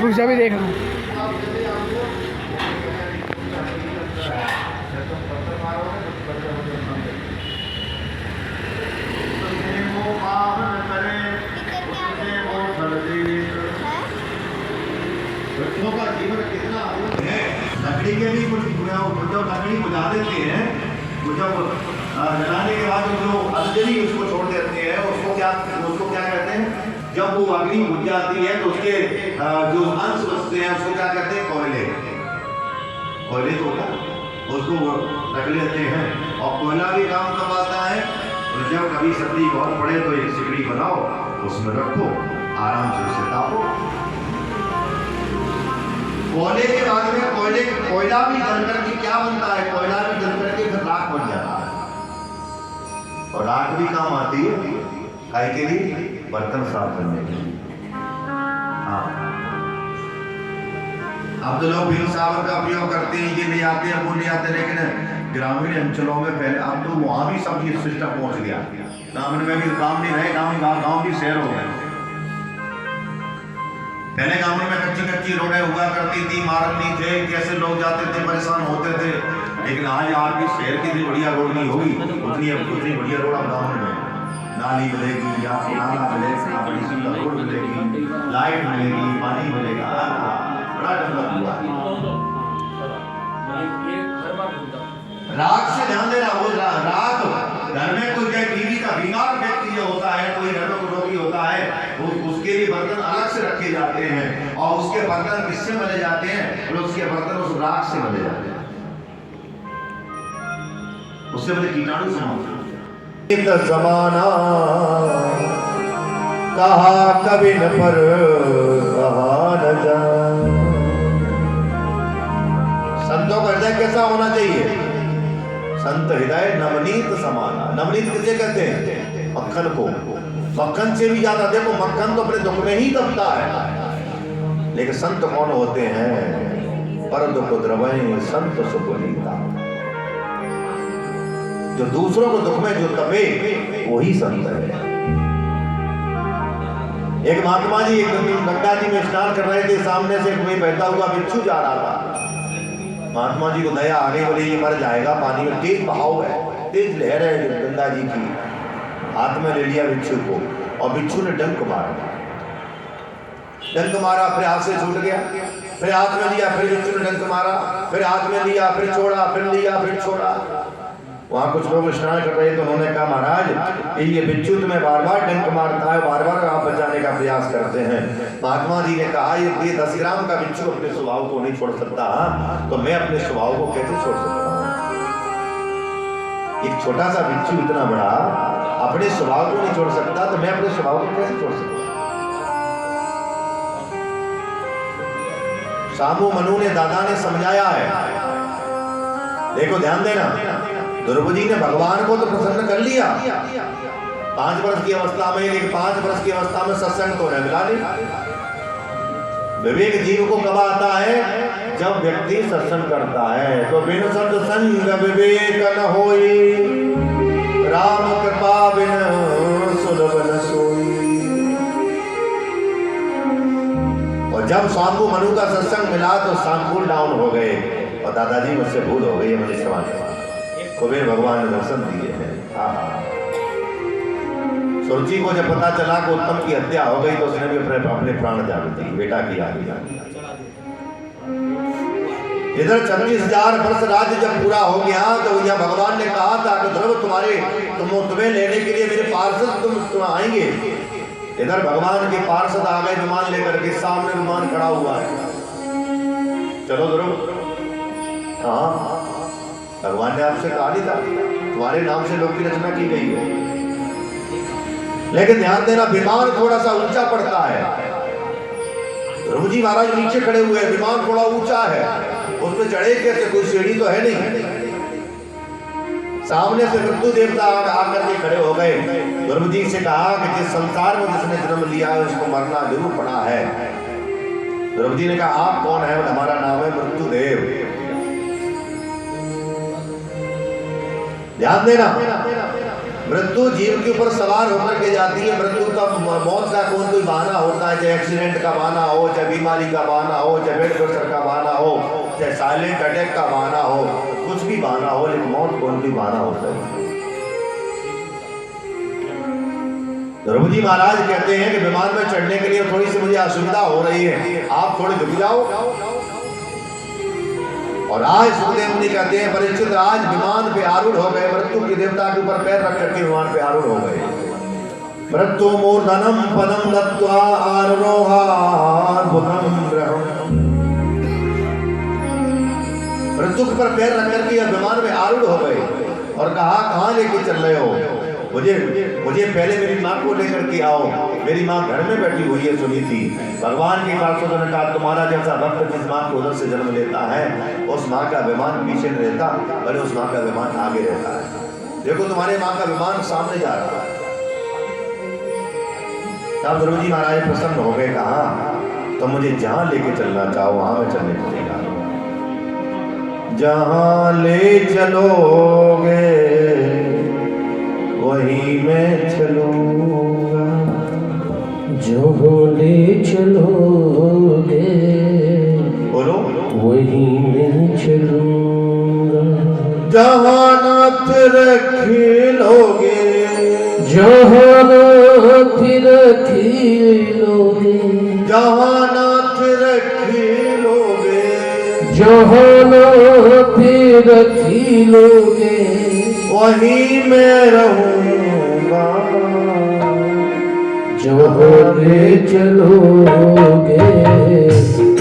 भूजा भी देख लो। बच्चों का जीवन कितना है। लकड़ी के भी कुछ जब लकड़ी बुझा देते हैं, जब जलाने के बाद जो अंजलि उसको छोड़ देते हैं, उसको क्या कहते हैं? जब वो अग्नि बुझ जाती है तो उसके जो अंश बचते हैं उसको क्या कहते हैं? कोयले को उसको रख लेते हैं। और कोयला भी काम कब आता है? तो जब कभी सर्दी बहुत पड़े तो एक सिकड़ी बनाओ, उसमें रखो, आराम से उसे तापो। कोयले के बाद में कोयला भी जल करके क्या बनता है? कोयला भी जल करके फिर राख बन जाता है। और राख भी काम आती है काहे के लिए? बर्तन साफ करने के लिए। हाँ, अब तो लोग भीम सावर का उपयोग करते हैं, ये ले आते हैं वो ले आते हैं, लेकिन ग्रामीण अंचलों में पहले, अब तो वहां भी सब ये सिस्टम पहुंच गया। ग्रामीण में भी काम नहीं रहे, गाँव भी शहर हो गए। पहले गाँव में कच्ची रोडें हुआ करती थी, मार्ग नहीं थे, कैसे लोग जाते थे, परेशान होते थे। लेकिन आज आपकी शहर की बढ़िया रोड नहीं होगी, उतनी बढ़िया रोड अब गाँव में नाली मिलेगी, या नाला मिलेगा, बड़ी सुंदर रोड मिलेगी, लाइट मिलेगी, पानी मिलेगा, बड़ा डेवलप हुआ। राख से ध्यान देना, वो राख घर में कोई टीवी का बीमार व्यक्ति जो होता है, कोई घर में रोगी होता है, उसके लिए बर्तन अलग से रखे जाते हैं। और उसके बर्तन किससे मले जाते हैं? और उसके बर्तन उस राख से मले जाते हैं, उससे बड़े कीटाणु समाप्त। जमाना कहा कभी न पर कहा न जा। संतों का हृदय कैसा होना चाहिए? संत हृदय नवनीत समाना। नवनीत किसे कहते हैं? मक्खन को। मक्खन से भी ज्यादा, देखो मक्खन तो अपने दुख में ही दबता है, लेकिन संत कौन होते हैं? पर दुख द्रवै संत सुख नीता। जो दूसरों को दुख में जो तपे वही संत है। एक महात्मा जी एक गंगा जी में स्नान कर रहे थे, सामने से कोई बहता हुआ बिच्छू जा रहा था। महात्मा जी को दया आ गई, बोले ये मर जाएगा, पानी में तेज बहाव है, तेज लहर है गंगा जी की। हाथ में ले लिया बिच्छू को, और बिच्छू ने डंक मारा, फिर हाथ से छूट गया, फिर हाथ में लिया, फिर बिच्छू ने डंक मारा, फिर हाथ में लिया, फिर छोड़ा, फिर लिया, फिर छोड़ा। वहां कुछ लोग स्नान कर रहे थे, उन्होंने कहा महाराज ये बिच्छू तुम्हें बार बार डंक मारता है, बार बार आप बचाने का प्रयास करते हैं। महात्मा जी ने कहा ये 10 ग्राम का बिच्छू अपने स्वभाव को नहीं छोड़ सकता, तो मैं अपने स्वभाव को कैसे छोड़ सकता हूँ? एक छोटा सा बिच्छू इतना बड़ा अपने स्वभाव को नहीं छोड़ सकता, तो मैं अपने स्वभाव को कैसे छोड़ सकता? सामू मनु ने दादा ने समझाया है, देखो ध्यान देना। ध्रुव जी ने भगवान को तो प्रसन्न कर लिया 5 वर्ष की अवस्था में, लेकिन 5 वर्ष की अवस्था में सत्संग तो न मिला नहीं। विवेक जीव को कब आता है? जब व्यक्ति सत्संग करता है। तो बिन सत्संग विवेक न होई, राम कृपा बिन सुलभ न सोई। और जब शाम्बु मनु का सत्संग मिला तो शाम्बुल डाउन हो गए, और दादाजी मुझसे भूल हो गई, मुझे क्षमा करना। कुबेर भगवान ने दर्शन दिए हैं। सुरुचि को जब पता चला कि उत्तम की हत्या हो गई, तो उसने भी अपने प्राण त्याग दिए बेटा की आगे। इधर 36,000 वर्ष राज्य जब पूरा हो गया, तो यह भगवान ने कहा था कि ध्रुव तुम्हें लेने के लिए मेरे पार्षद तुम आएंगे। इधर भगवान के पार्षद आ गए विमान लेकर के, सामने विमान खड़ा हुआ है, चलो ध्रुव। हाँ, भगवान ने आपसे कहा नहीं था, तुम्हारे नाम से लोक की रचना की गई है। लेकिन ध्यान देना, विमान थोड़ा सा ऊंचा पड़ता है। ध्रुव जी महाराज नीचे खड़े हुए हैं, विमान थोड़ा ऊंचा है, उसमें चढ़े कैसे? कोई सीढ़ी तो है नहीं। सामने से मृत्यु देवता आकर के खड़े हो गए। ध्रुव जी से कहा कि जिस संसार में जिसने जन्म लिया है उसको मरना जरूर पड़ा है। ध्रुव जी ने कहा आप कौन है? हमारा नाम है मृत्युदेव। ध्यान देना, मृत्यु जीव के ऊपर सवार होकर के जाती है। मृत्यु का मौत का कोई बहाना होता है, चाहे एक्सीडेंट का बहाना हो, चाहे बीमारी का बहाना हो, चाहे ब्लड प्रेशर का बहाना हो, चाहे साइलेंट अटैक का बहाना हो, कुछ भी बहाना हो, लेकिन मौत कौन सी बहाना होता है। ध्रुव जी महाराज कहते हैं कि विमान में चढ़ने के लिए थोड़ी सी मुझे असुविधा हो रही है, आप थोड़ी रुक जाओ। और आज सुखदेव मुनि कहते हैं परीक्षित आज विमान पे आरूढ़ हो गए, मृत्यु के देवता के ऊपर पैर रख करके विमान पे आरूढ़ हो गए। मृत्यु मूर्धनम पदम दत्त्वा आरोहाद्भुतम ग्रहम। मृत्यु के ऊपर पैर रख करके विमान में आरूढ़ हो गए और कहा कहाँ लेके चल रहे हो, मुझे पहले मेरी माँ को लेकर के आओ, मेरी माँ घर में बैठी हुई है सुनीति। भगवान के पार्षदों ने कहा तुम्हारा जैसा भक्त जिस माँ को उधर से जन्म लेता है उस माँ का विमान पीछे नहीं रहता, भले उस माँ का विमान आगे रहता है। देखो तुम्हारे माँ का विमान सामने जा रहा है। तब ध्रुव जी महाराज प्रसन्न हो गए, कहा तो मुझे जहां लेके चलना चाहो वहां मैं चलने को तैयार हूं। जहां ले चलोगे वहीं मैं चलूंगा, जहाँ ले चलोगे बोलो वहीं मैं चलूंगा। जहाँ नाथ रखोगे, जहाँ फिर खिलोगे, जहाँ नाथ रखोगे, जहाँ फिर खिलोगे वहीं मैं रहूंगा। जहाँ ले चलोगे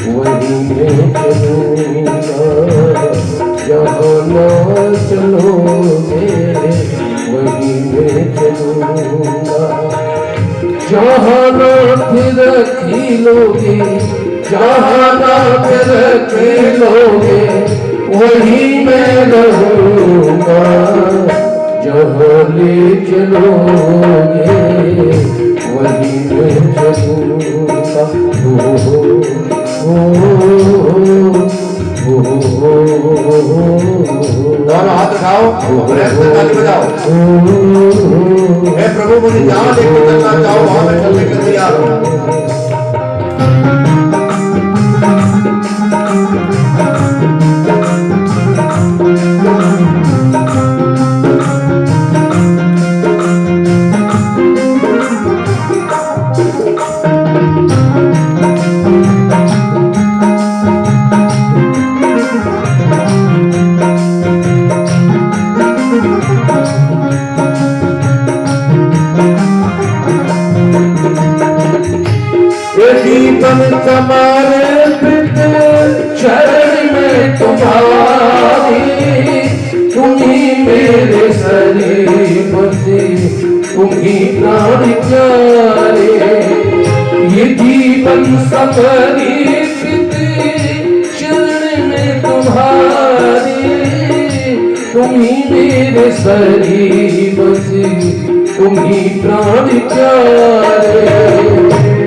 वहीं मैं चलूंगा, जहाँ न चलोगे वहीं मैं चलूंगा। जहाँ न फिर खिलोगे, जहाँ न फिर खिलोगे वहीं मैं रहूंगा। जहाँ ले चलोगे वहीं मैं चलूंगा। दोनों हाथ उठाओ, ताली बजाओ। हे प्रभु मुझे जहाँ लेके चलना चाहो वहां मैं चलने के लिए तैयार हूँ। जीवन समर्पित शरण में तुम्हारी, तुम्ही मेरे शरीर बसे, तुम्ही प्राण प्यारे। ये जीवन समर्पित शरण में तुम्हारी, तुम्ही मेरे शरीर बसे, तुम्ही प्राण प्यारे।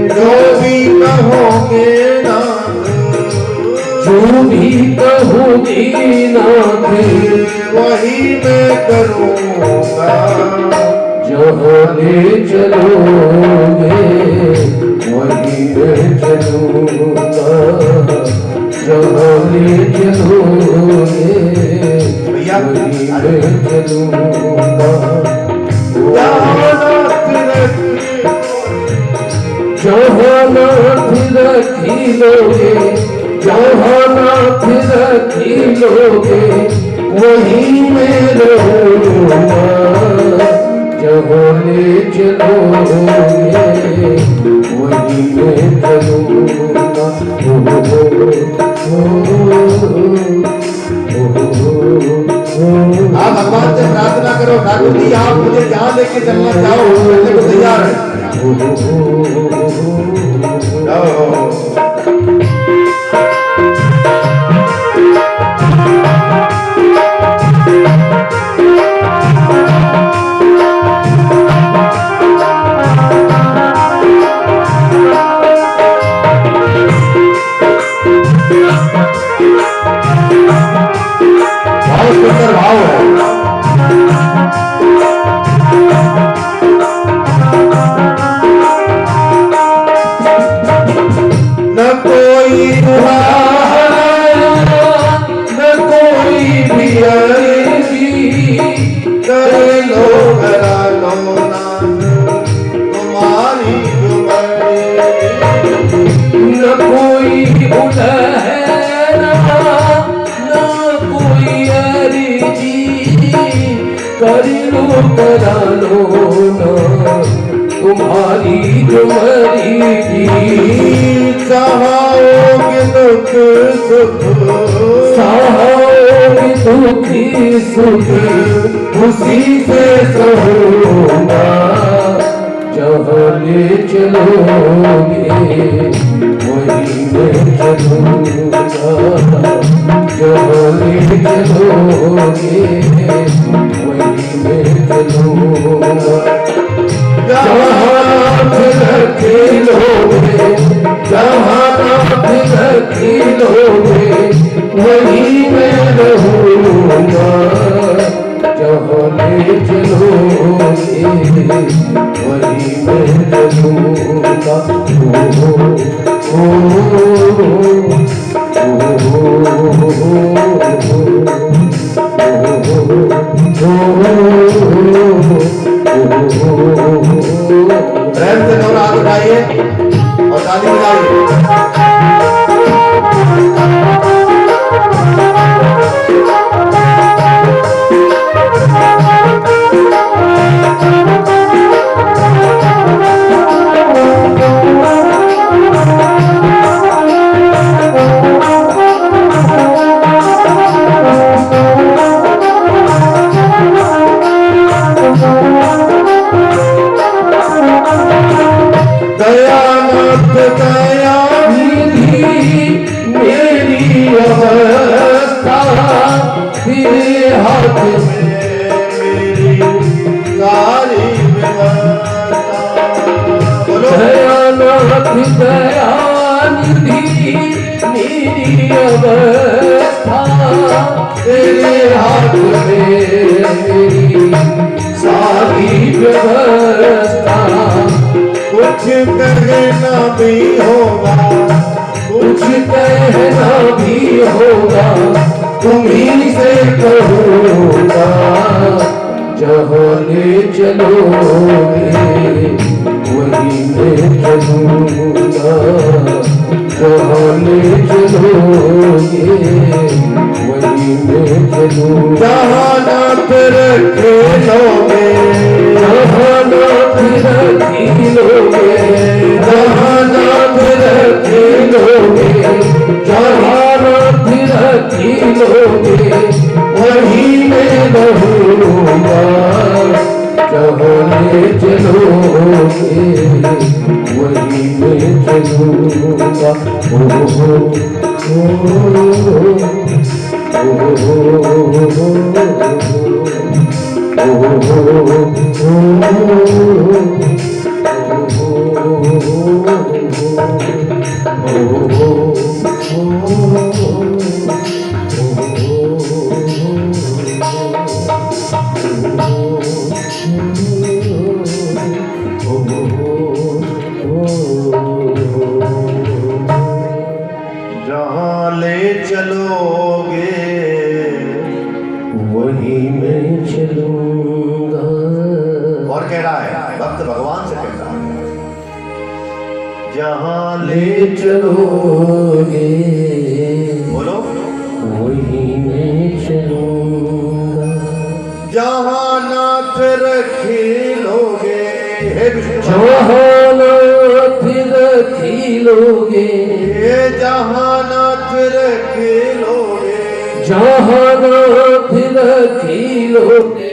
जो भी कहोगे नाथ, जो भी कहोगे नाथ वही मैं करूँगा। जहाँ ले चलोगे वहीं मैं चलूँगा, जहाँ ले चलोगे वहीं मैं चलूँगा। जहाँ नाथ रखिलोगे, जहाँ नाथ रखिलोगे वहीं मैं रहूँगा। जहाँ ले चलोगे वहीं मैं चलूँगा। आप भगवान से प्रार्थना करो, ठाकुर जी आप मुझे जहाँ लेके चलना चाहो चलने को तैयार है। बहुत सुंदर भाव है। लो ना तुम्हारी जो मर्जी, सहाओगे दुख सुख, सहाओगे दुखी सुखी उसी से सहूंगा, जहाँ ले चलोगे वहीं मैं चलूंगा, जहाँ ले चलोगे वहीं मैं चलूंगा, जहाँ रखे लोगे, जहाँ रखे लोगे वहीं मैं रहूंगा, जहाँ ले चलोगे वहीं मैं चलूंगा। प्रेम से दोनों हाथ उठाइए और ताली बजाइए। दयानाथ दया निधि मेरी अवस्था तेरे हाथ में मेरी सारी व्यवस्था। बोलो दयानाथ दया निधि मेरी अवस्था तेरे हाथ में मेरी सारी व्यवस्था, कुछ कहना भी होगा, कुछ कहना भी होगा तुम्हीं से कहूँगा, जहाँ ले चलोगे वहीं मैं चलूँगा, जहाँ ले चलोगे वहीं मैं चलूँगा, जहाँ नाथ रखे लोगे, जहाँ नाथ रखी लोगे, जहाँ नाथ रखी लोगे, जहाँ नाथ रखी लोगे वहीं मैं रहूँगा, जहाँ ले चलोगे वहीं मैं चलूँगा। जहाँ ले चलोगे वहीं मैं चलूँगा। और कह रहा है भक्त भगवान से कहता है, जहाँ ले ले चलोगे बोलो वहीं मैं चलूँगा, जहाँ नाथ रखे लोगे। हे विष्णु जहाँ नाथ रखी लोगे, हे जहाँ नाथ रखे लोगे, जहाँ नाथ रखी लोगे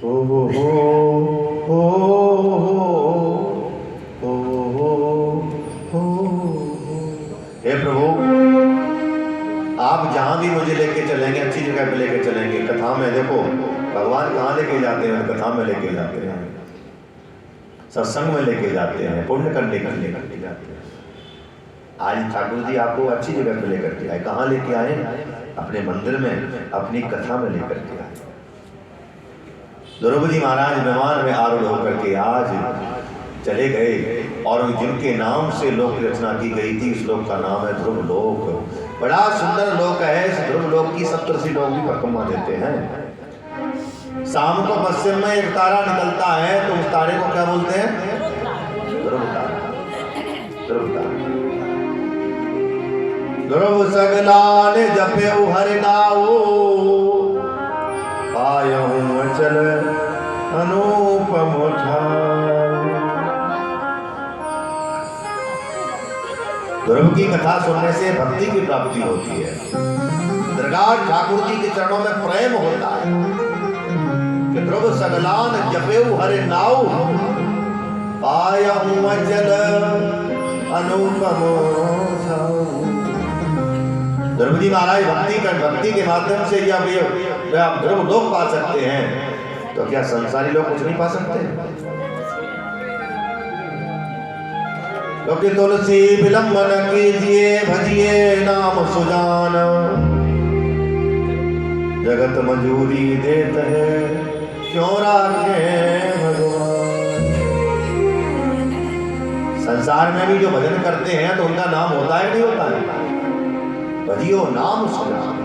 ओ हो हो हो हो हो। हे प्रभु आप जहाँ भी मुझे लेके चलेंगे अच्छी जगह पे लेके चलेंगे। कथा में देखो भगवान कहाँ लेके जाते हैं, कथा में लेके जाते हैं, सत्संग में लेके जाते हैं, पुण्य करने जाते हैं। आज ठाकुर जी आपको अच्छी जगह पे लेकर के आए। कहाँ लेके आए? अपने मंदिर में, अपनी कथा में लेकर के आए। द्रौपदी महाराज विमान में आरूढ़ होकर के आज चले गए और जिनके नाम से लोक रचना की गई थी उस लोक का नाम है ध्रुव लोक। बड़ा सुंदर लोक है। इस ध्रुव लोक की सप्तर्षि लोग भी परिक्रमा देते हैं। शाम को पश्चिम में एक तारा निकलता है तो उस तारे को क्या बोलते हैं? ध्रुव तारा। ध्रुव तारा। ध्रुव सगलान जपेउ हरि नाउ, पायहु अचल अनुपम ठाउ। ध्रुव की कथा सुनने से भक्ति की प्राप्ति होती है। दरगाह ठाकुर जी के चरणों में प्रेम होता है कि ध्रुव सगलान जपेउ हरि नाउ, पायहु अचल अनुपम ठाउ। ध्रुव जी महाराज भक्ति के माध्यम से जब आप ध्रुव लोक पा सकते हैं तो क्या संसारी लोग कुछ नहीं पा सकते? क्योंकि तुलसी विलंबन कीजिए भजिए नाम सुजान, जगत मजूरी देत है क्यों राखे भगवान। संसार में भी जो भजन करते हैं तो उनका नाम होता है नहीं होता है? भजियो नाम सुजान।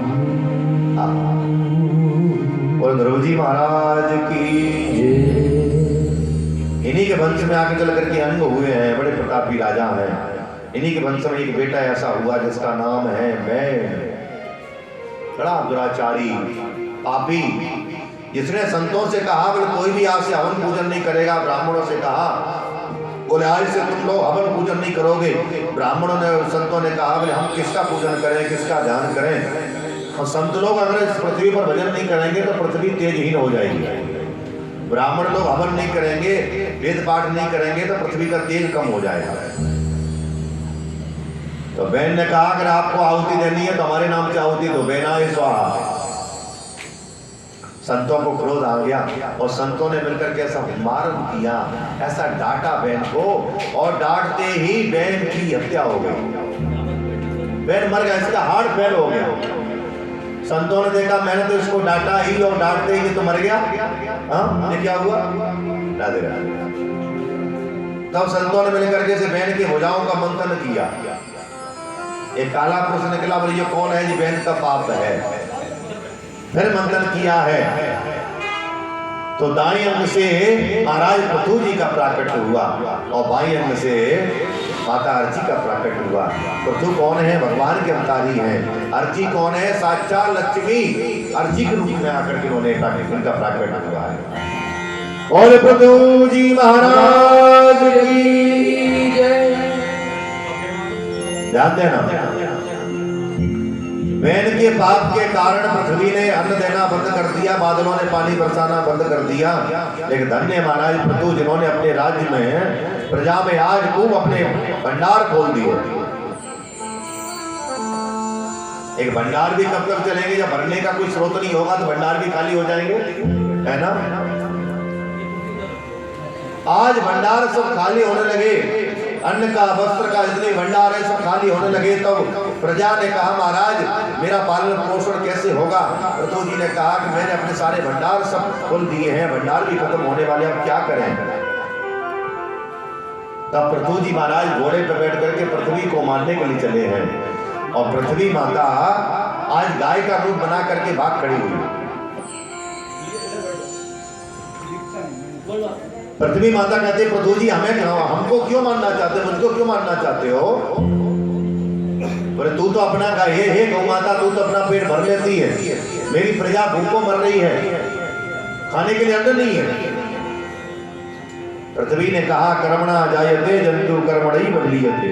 और ध्रुव जी महाराज की इन्हीं के वंश में आके चल करके अंग हुए हैं। बड़े प्रतापी राजा हैं। इन्हीं के वंश में एक बेटा ऐसा हुआ जिसका नाम है बैन। बड़ा दुराचारी पापी, जिसने संतों से कहा बोले कोई भी आपसे हवन पूजन नहीं करेगा। ब्राह्मणों से कहा बोले आज से तुम लोग हवन पूजन नहीं करोगे। ब्राह्मणों ने संतों ने कहा बोले हम किसका पूजन करें, किसका ध्यान करें। और संत लोग अगर इस पृथ्वी पर भजन नहीं करेंगे तो पृथ्वी तेजहीन हो जाएगी। ब्राह्मण लोग हवन नहीं करेंगे, वेद पाठ नहीं करेंगे तो पृथ्वी का तेज कम हो जाएगा। तो बहन ने कहा अगर आपको आहुति देनी है तो हमारे नाम से आहुति दो, बेनाए स्वाहा। संतों को क्रोध आ गया और संतों ने मिलकर के ऐसा मारण किया, ऐसा डांटा बहन को, और डांटते ही बहन की हत्या हो गई। बहन मर गया, इसका हार्ट फेल हो गया। संतों ने देखा मैंने तो इसको डांटा ही और डांटते ही तो मर गया। हाँ ये क्या हुआ? राधे राधे। तब संतों ने मिलकर के से बहन की भुजाओं का मंथन किया। एक काला पुरुष निकला, बोले ये कौन है? ये बहन का पाप है। फिर मंथन किया है तो दाई अंग से महाराज पृथु जी का प्राकट हुआ और बाई अंग से माता अर्ची का प्राकट हुआ। पृथु कौन है? भगवान के अवतारी हैं। अर्ची कौन है? साक्षात लक्ष्मी अर्ची के रूप में आकर के उन्होंने उनका प्राकट हुआ है। और पृथु जी महाराज की जय। ध्यान देना, बहन के पाप के कारण पृथ्वी ने अन्न देना बंद कर दिया, बादलों ने पानी बरसाना बंद कर दिया। लेकिन धन्य महाराज पृथु जिन्होंने अपने राज्य में प्रजा में आज खूब अपने भंडार खोल दिए। एक भंडार भी कब तक चलेंगे? जब भरने का कोई स्रोत नहीं होगा तो भंडार भी खाली हो जाएंगे, है ना? आज भंडार सब खाली होने लगे, अन्न का वस्त्र का जितने भंडार है सब खाली होने लगे। तो प्रजा ने कहा महाराज मेरा पालन पोषण कैसे होगा? पृथु जी ने कहा कि मैंने अपने सारे भंडार सब खोल दिए हैं, भंडार भी खत्म होने वाले, अब क्या करें? तब पृथु जी महाराज घोड़े पर बैठ करके पृथ्वी को मारने के लिए चले हैं और पृथ्वी माता आज गाय का रूप बना करके भाग खड़ी हुई। पृथ्वी माता कहते पृथु जी हमें हमको क्यों मारना चाहते, मुझको क्यों मारना चाहते हो? बोले तू तो अपना हे गौ माता तू तो अपना पेट भर लेती है, मेरी प्रजा भूखों मर रही है, खाने के लिए अन्न नहीं है। पृथ्वी ने कहा कर्मणा जायते जंतु कर्मणि बदलीयते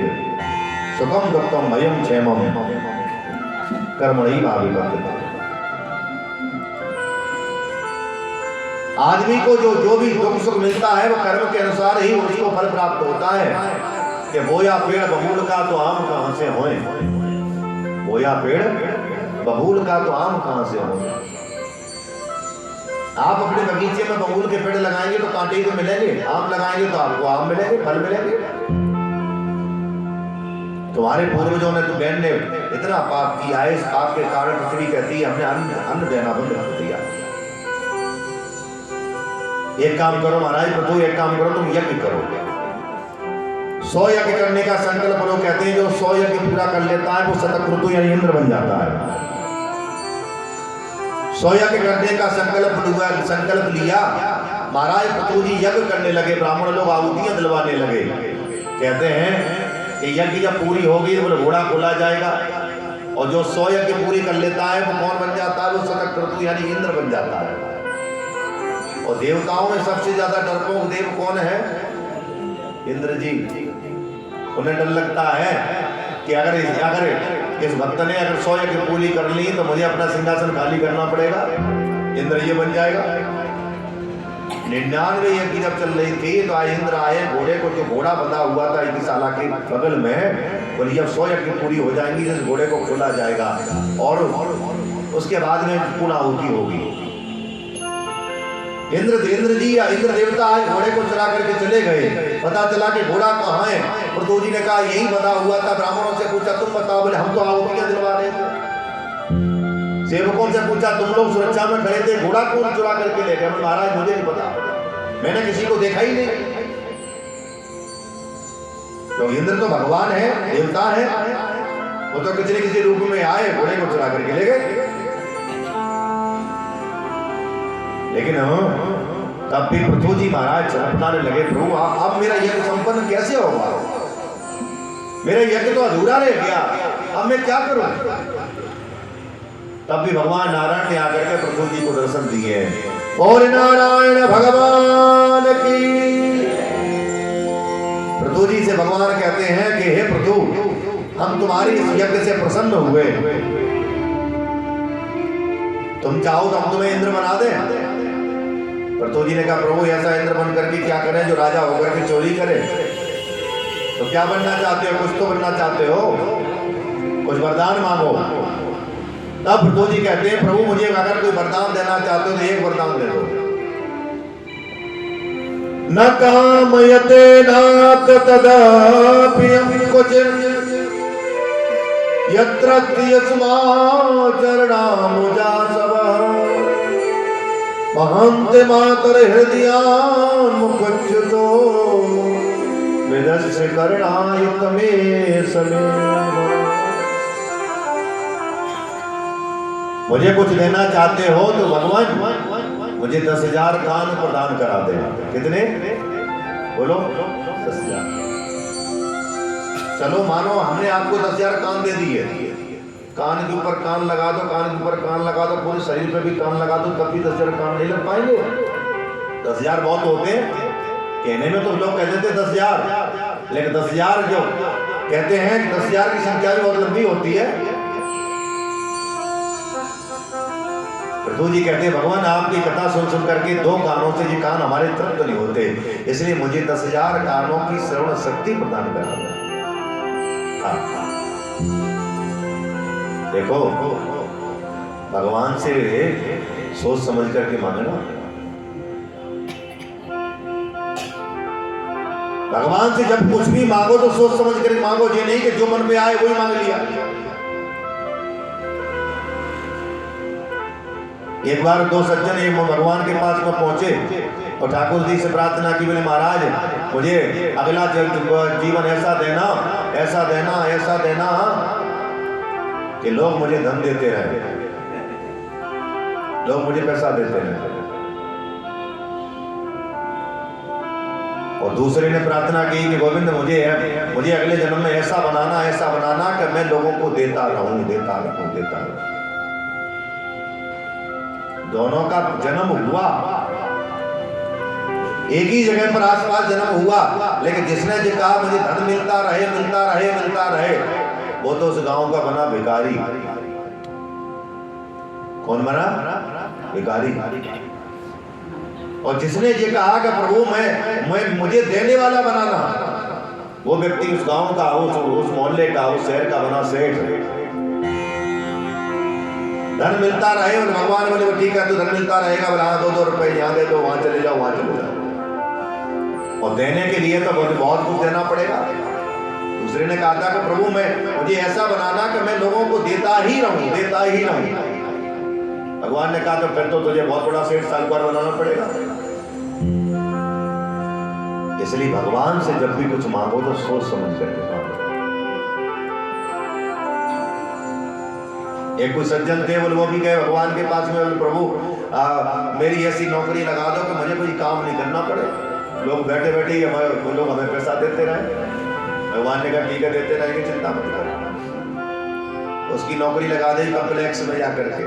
सुखम दुखम भयम क्षेमम कर्मणि भाविपद्यते। आदमी को जो भी दुख सुख मिलता है वो कर्म के अनुसार ही उसको फल प्राप्त होता है। कि बोया पेड़ बबूल का तो आम कहां से होए, बोया पेड़ बबूल का तो आम कहां से होए। आप अपने बगीचे में बबूल के पेड़ लगाएंगे तो कांटे ही तो मिलेंगे, आम लगाएंगे तो आपको आम मिलेंगे, फल मिलेंगे। तुम्हारे पूर्वजों ने तो बहन ने इतना पाप किया है, इस पाप के कारण पृथ्वी कहती है हमने अन्न देना बंद कर दिया। एक काम करो महाराज प्रभु, एक काम करो, तुम यज्ञ करो। 100 यज्ञ करने का संकल्प लोग कहते हैं, जो 100 यज्ञ पूरा कर लेता है वो शतक्रतु यानी इंद्र बन जाता है। 100 यज्ञ करने का संकल्प लिया महाराज पृथु जी यज्ञ करने लगे, ब्राह्मण लोग आहुतियां दिलवाने लगे। कहते हैं कि यज्ञ जब पूरी होगी तो घोड़ा खोला जाएगा, और जो 100 यज्ञ पूरी कर लेता है वो कौन बन जाता है? वो शतक्रतु यानी इंद्र बन जाता है। और देवताओं में सबसे ज्यादा डरपोक देव कौन है? इंद्र जी। उन्हें डर लगता है कि अगर इस भक्त ने अगर 100 यज्ञ पूरी कर ली तो मुझे अपना सिंहासन खाली करना पड़ेगा, इंद्र ये बन जाएगा। 99 यज्ञ जब चल रही थी तो इंद्र आए, घोड़े को, जो घोड़ा बंधा हुआ था एक साला के बगल में, बोले जब 100 यज्ञ पूरी हो जाएंगी जिस घोड़े को खोला जाएगा और उसके बाद में पुनः आहुति होगी। इंद्र देवता आज घोड़े को चला करके चले गए। पता चला कि घोड़ा कहाँ है। पृथु जी ने कहा यही बंधा हुआ था। ब्राह्मणों से पूछा तुम बताओ, बोले हम तो आहुतियां दिलवा रहे थे। सेवकों से पूछा तुम लोग सुरक्षा में खड़े थे, घोड़ा कौन चुरा करके ले गए? महाराज मुझे नहीं पता, मैंने किसी को देखा ही नहीं। तो इंद्र तो भगवान है, देवता है, वो तो किसी न किसी रूप में आए, घोड़े को चुरा करके ले गए। लेकिन तब भी पृथु जी महाराज चलपटाने लगे, प्रभु अब मेरा यज्ञ संपन्न कैसे होगा? मेरा यज्ञ तो अधूरा रह गया, अब मैं क्या करूं? तब भी भगवान नारायण ने आकर के पृथु जी को दर्शन दिए। और नारायण भगवान की। पृथु जी से भगवान कहते हैं कि हे पृथु, हम तुम्हारी इस यज्ञ से प्रसन्न हुए, तुम चाहो तो हम तुम्हें इंद्र बना दें। पृथु जी ने कहा प्रभु ऐसा इंद्र बन करके क्या करें जो राजा होकर के चोरी करे? तो क्या बनना चाहते हो? कुछ तो बनना चाहते हो, कुछ वरदान मांगो। तब पृथु जी कहते हैं प्रभु मुझे अगर कोई वरदान देना चाहते हो तो एक वरदान दे दो। न कामयते नाथ तदापियं क्वचित् यत्र यस्मा चरणामुजासवः महन्ते मातर हृदयान्मुखच्युतो विदस्य करणायुतमे समे। मुझे कुछ देना चाहते हो तो भगवान मुझे 10,000 कान प्रदान करा दे। कितने? बोलो 10,000। चलो मानो हमने आपको 10,000 कान दे दिए, कान के ऊपर कान लगा दो, कान के ऊपर कान लगा दो, पूरे शरीर पे भी कान लगा दो, तब भी 10,000 कान नहीं लग पाएंगे। 10,000 बहुत होते हैं, कहने में तो लोग कहते थे 10,000, लेकिन 10,000 जो कहते हैं 10,000 की संख्या भी बहुत लंबी होती है। पृथु जी कहते हैं भगवान आपकी कथा सुन सुन करके 2 कानों से ये कान हमारे तृप्त नहीं होते, इसलिए मुझे 10,000 कानों की श्रवण शक्ति प्रदान करा दो। देखो भगवान से सोच समझ करके मांगना। भगवान से जब कुछ भी मांगो तो सोच समझ कर मांगो, ये नहीं कि जो मन में आए वही मांग लिया। एक बार 2 सज्जन एक भगवान के पास में पहुंचे और ठाकुर जी से प्रार्थना की, बोले महाराज मुझे अगला जीवन ऐसा देना, ऐसा देना, ऐसा देना कि लोग मुझे धन देते रहे, लोग मुझे पैसा देते रहे। और दूसरे ने प्रार्थना की कि गोविंद मुझे अगले जन्म में ऐसा बनाना कि मैं लोगों को देता रहूं, देता रहूं, देता रहूं। दोनों का जन्म हुआ, एक ही जगह पर आसपास जन्म हुआ, लेकिन जिसने जो कहा मुझे धन मिलता रहे, मिलता रहे, मिलता रहे, वो तो उस गांव का बना भिखारी। कौन बना? भिखारी। और जिसने ये कहा कि प्रभु मैं मुझे देने वाला बनाना, वो व्यक्ति उस गांव का, उस मोहल्ले का, उस शहर का बना सेठ। धन मिलता रहे और भगवान बोले ठीक है तो धन मिलता रहेगा, बोला हाँ 2-2 रुपए यहाँ दे दो, वहां चले जाओ, वहां चले जाओ। और देने के लिए तो बहुत कुछ देना पड़ेगा। दूसरे ने कहा था कि प्रभु मैं मुझे ऐसा बनाना कि मैं लोगों को देता ही रहूं, देता ही रहूं। भगवान ने कहा तो फिर तो तुझे बहुत बड़ा सेठ साहूकार बनाना पड़ेगा। इसलिए भगवान से जब भी कुछ मांगो तो सोच समझ करके मांगो। एक कोई सज्जन थे, वो भी गए भगवान के पास में, बोले प्रभु मेरी ऐसी नौकरी लगा दो कि मुझे कोई काम नहीं करना पड़े, लोग बैठे बैठे ही लोग हमें पैसा देते रहे। भगवान ने कहा ठीक है देते रहेंगे, चिंता मत कर। उसकी नौकरी लगा दी कॉम्प्लेक्स में जाकर के,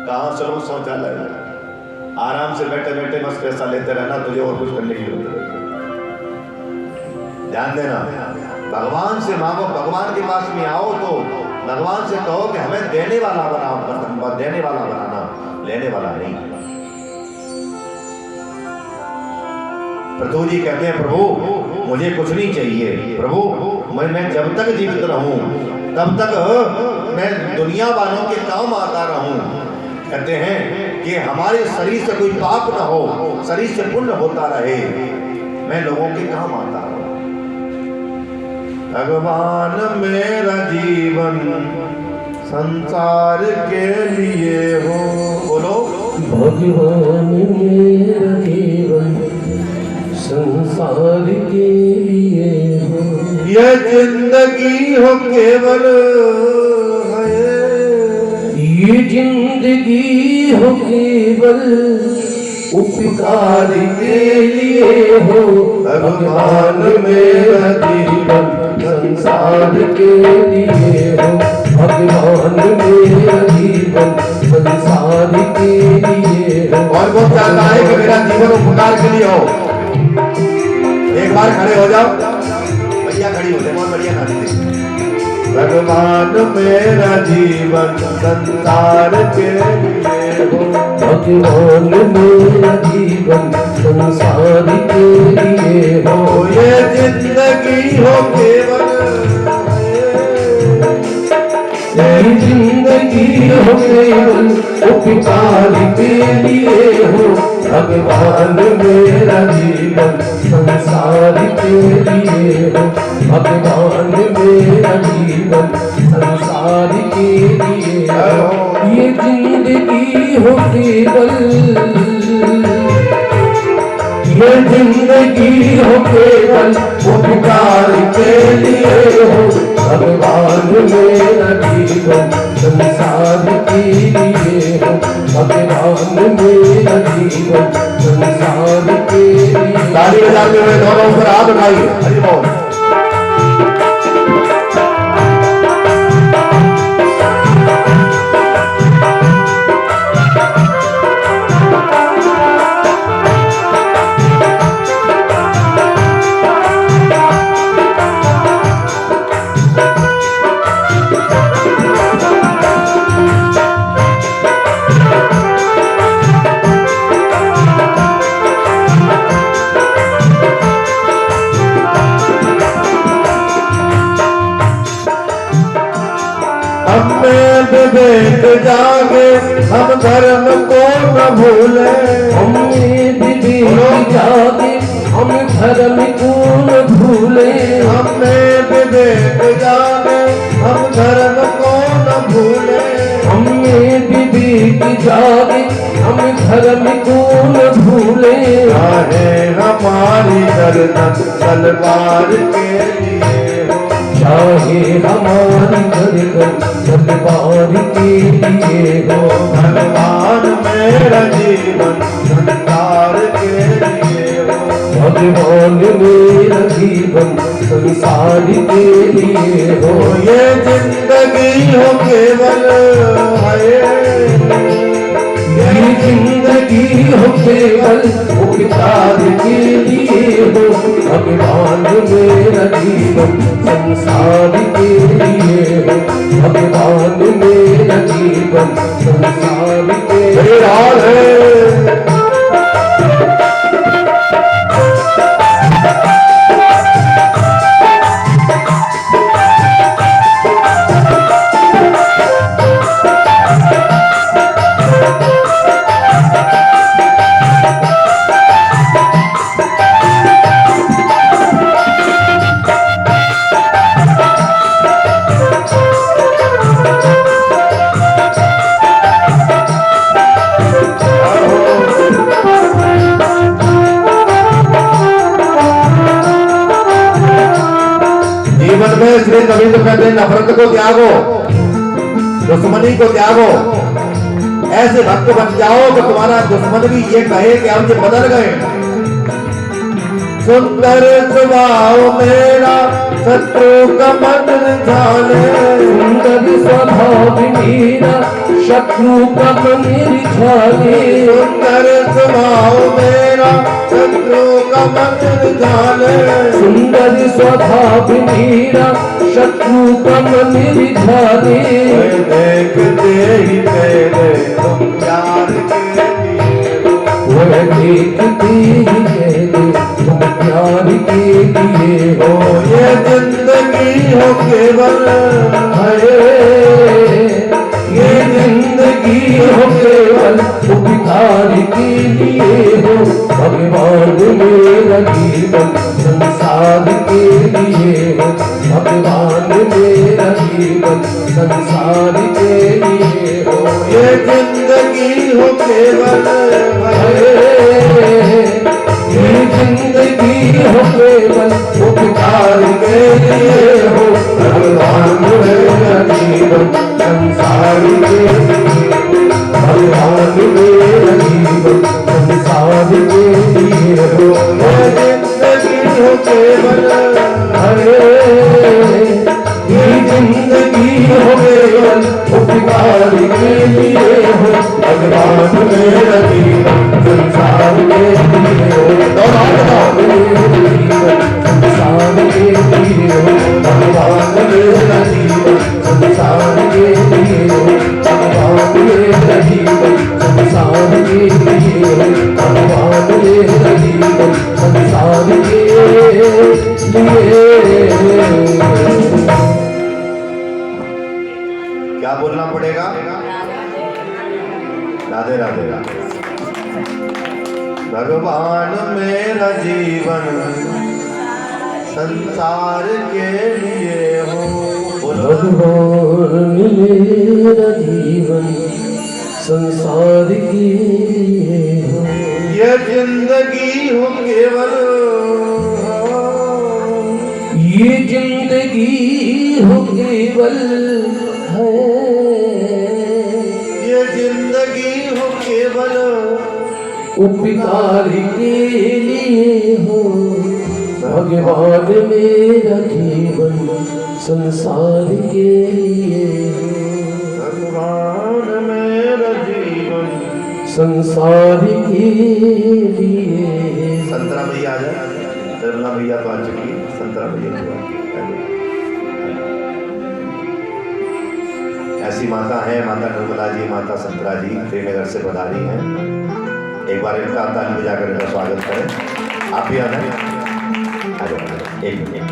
कहाँ चलो शौचालय में, आराम से बैठे बैठे बस पैसा लेते रहना, तुझे और कुछ करने की जरूरत नहीं। ध्यान देना, भगवान से मांगो, भगवान के पास में आओ तो भगवान से कहो कि हमें देने वाला बनाओ, देने वाला बनाना, लेने वाला नहीं। प्रभु जी कहते हैं प्रभु मुझे कुछ नहीं चाहिए, प्रभु मैं जब तक जीवित रहूं तब तक मैं दुनिया वालों के काम आता रहूं। कहते हैं कि हमारे शरीर से कोई पाप ना हो, शरीर से पुण्य होता रहे, मैं लोगों के काम आता रहूं। भगवान मेरा जीवन संसार के लिए हो, बोलो भगवान मेरा जीवन संसार के लिए हो, यह जिंदगी हो केवल ये जिंदगी हो केवल उपकार के लिए हो। भगवान मेरा जीवन संसार के लिए हो, भगवान मेरा जीवन संसार के लिए हो। और वो चाहता है कि मेरा जीवन उपकार के लिए हो। एक बार खड़े हो जाओ, भैया खड़ी हो जाए, बहुत बढ़िया नाचते। भगवान मेरा जीवन संसार के लिए हो, भगवान मेरा जीवन संसार के लिए हो, ये जिंदगी हो केवल, ये जिंदगी हो केवल उपकार के लिए हो। भगवान मेरा जीवन संसार के लिए हो, भगवान मेरा जीवन संसार के लिए हो, ये जिंदगी हो केवल, ये जिंदगी हो केवल उपकार के लिए हो। भगवान मेरा जीवन संसार के लिए हो, भगवान मेरा जीवन संसार के लिए। ताली बजाते हुए दोनों ऊपर हाथ उठाइए, हरि बोल। विवेक जागे हम धर्म को न भूले, हमें विवेक जागे हम धर्म को न भूले, हमें विवेक जागे हम धर्म को न भूले, हमें विवेक जागे हम धर्म को न भूले। चाहे हमारी गर्दन तलवार के लिए हो, चाहे हमारी गर्दन तलवार के लिए हो। भगवान मेरा जीवन संसार के लिए हो, भगवान मेरा जीवन संसार के लिए हो, ये जिंदगी हो केवल ये जिंदगी हो केवल उपकार के लिए हो। भगवान मेरा जीवन संसार के लिए हो, भगवान मेरा जीवन संसार के लिए। इसलिए कभी तो कहते हैं नफरत को त्यागो, दुश्मनी को त्यागो, ऐसे भक्त बन जाओ कि तुम्हारा दुश्मन भी ये कहे कि हम ये बदल गए। सुंदर स्वभाव मेरा शत्रु का मन रिझाने, सुंदर स्वभाव मेरा शत्रु का मन रिझाने, सुंदर स्वभाव मेरा शत्रु का मन रिझाने, सुंदर स्वभाव मेरा शत्रु का मन रिझाने। देखते ही तेरे तुम प्यार के वह देखते ही कहते तुम प्यार के लिए हो। ये जिंदगी हो केवल है ये जिंदगी हो केवल उपकार के लिए हो। भगवान मेरा जीवन संसार के लिए हो। भगवान मेरा जीवन संसार के लिए हो। ये जिंदगी हो केवल ये जिंदगी हो केवल उपकार के लिए हो। भगवान मेरा जीवन संसार के लिए, भगवान मेरा जीवन संसार के लिए हो। ये जिंदगी हो केवल ये जिंदगी हो केवल उपकार के लिए हो। भगवान मेरा जीवन संसार के लिए हो। भगवान मेरा जीवन संसार के लिए हो। भगवान मेरा जीवन संसार के लिए हो। भगवान मेरा जीवन संसार के लिए हो। भगवान मेरा जीवन संसार के लिए। क्या बोलना पड़ेगा? राधे राधे राधे। भगवान मेरा जीवन संसार के लिए हो। भगवान मेरा जीवन संसार के लिए हो। ये जिंदगी हो केवल ये जिंदगी हो केवल है। ये जिंदगी हो केवल उपकार के लिए हो। भगवान मेरा जीवन संसार के लिए हो। भगवान मेरा जीवन संसार के लिए। संतरा भैया आ जाए, निर्मला भैया तो आ चुकी है, संतरा भैया तो ऐसी माता है, माता निर्मला जी, माता संतरा जी श्रीनगर से पधारी हैं। एक बार इनका ताली बजाकर इनका स्वागत करें। आप भी आ जाए, आ जाओ, एक मिनट।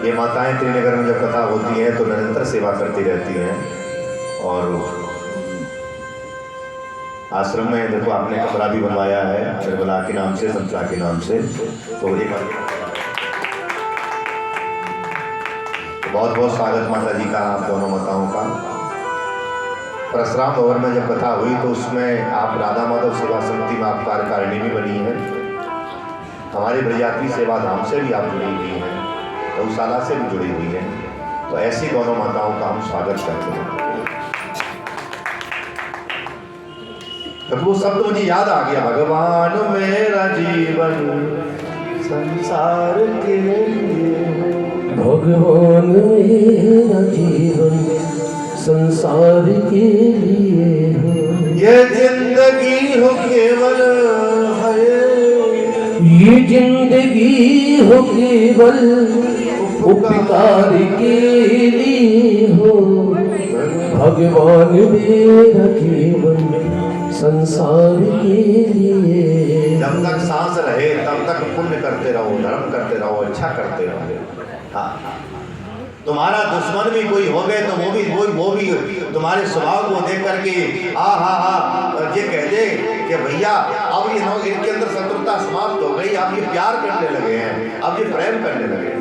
ये माताएं त्रिनगर में जब कथा होती है तो निरंतर सेवा करती रहती हैं। और आश्रम में देखो आपने कमरा भी बनवाया है निर्मला के नाम से, संतरा के नाम से। तो एक बहुत बहुत स्वागत माता जी का, आप दोनों माताओं का। परशुराम भवन में जब कथा हुई तो उसमें आप राधा माधव सेवा समिति में आप कार्यकारिणी भी बनी है। हमारी ब्रजयात्री सेवा धाम से भी आप जुड़ी हुई हैं, गौशाला से भी जुड़ी हुई है। तो ऐसी दोनों माताओं का हम स्वागत करते हैं। तो वो शब्द मुझे याद आ गया, भगवान मेरा जीवन संसार के लिए हो। भगवान मेरा जीवन संसार के लिए हो। ये जिंदगी हो केवल है, ये जिंदगी हो केवल उपकार के लिए हो। भगवान मेरा जीवन संसार के लिए। जब तक सांस रहे तब तक पुण्य करते रहो, धर्म करते रहो, अच्छा करते रहो। हाँ, तुम्हारा दुश्मन भी कोई हो गए तो वो भी तुम्हारे स्वभाव को देख करके ये कह दे कि भैया अब ये इनके अंदर शत्रुता समाप्त हो गई, अब ये प्यार करने लगे हैं, अब ये प्रेम करने लगे हैं।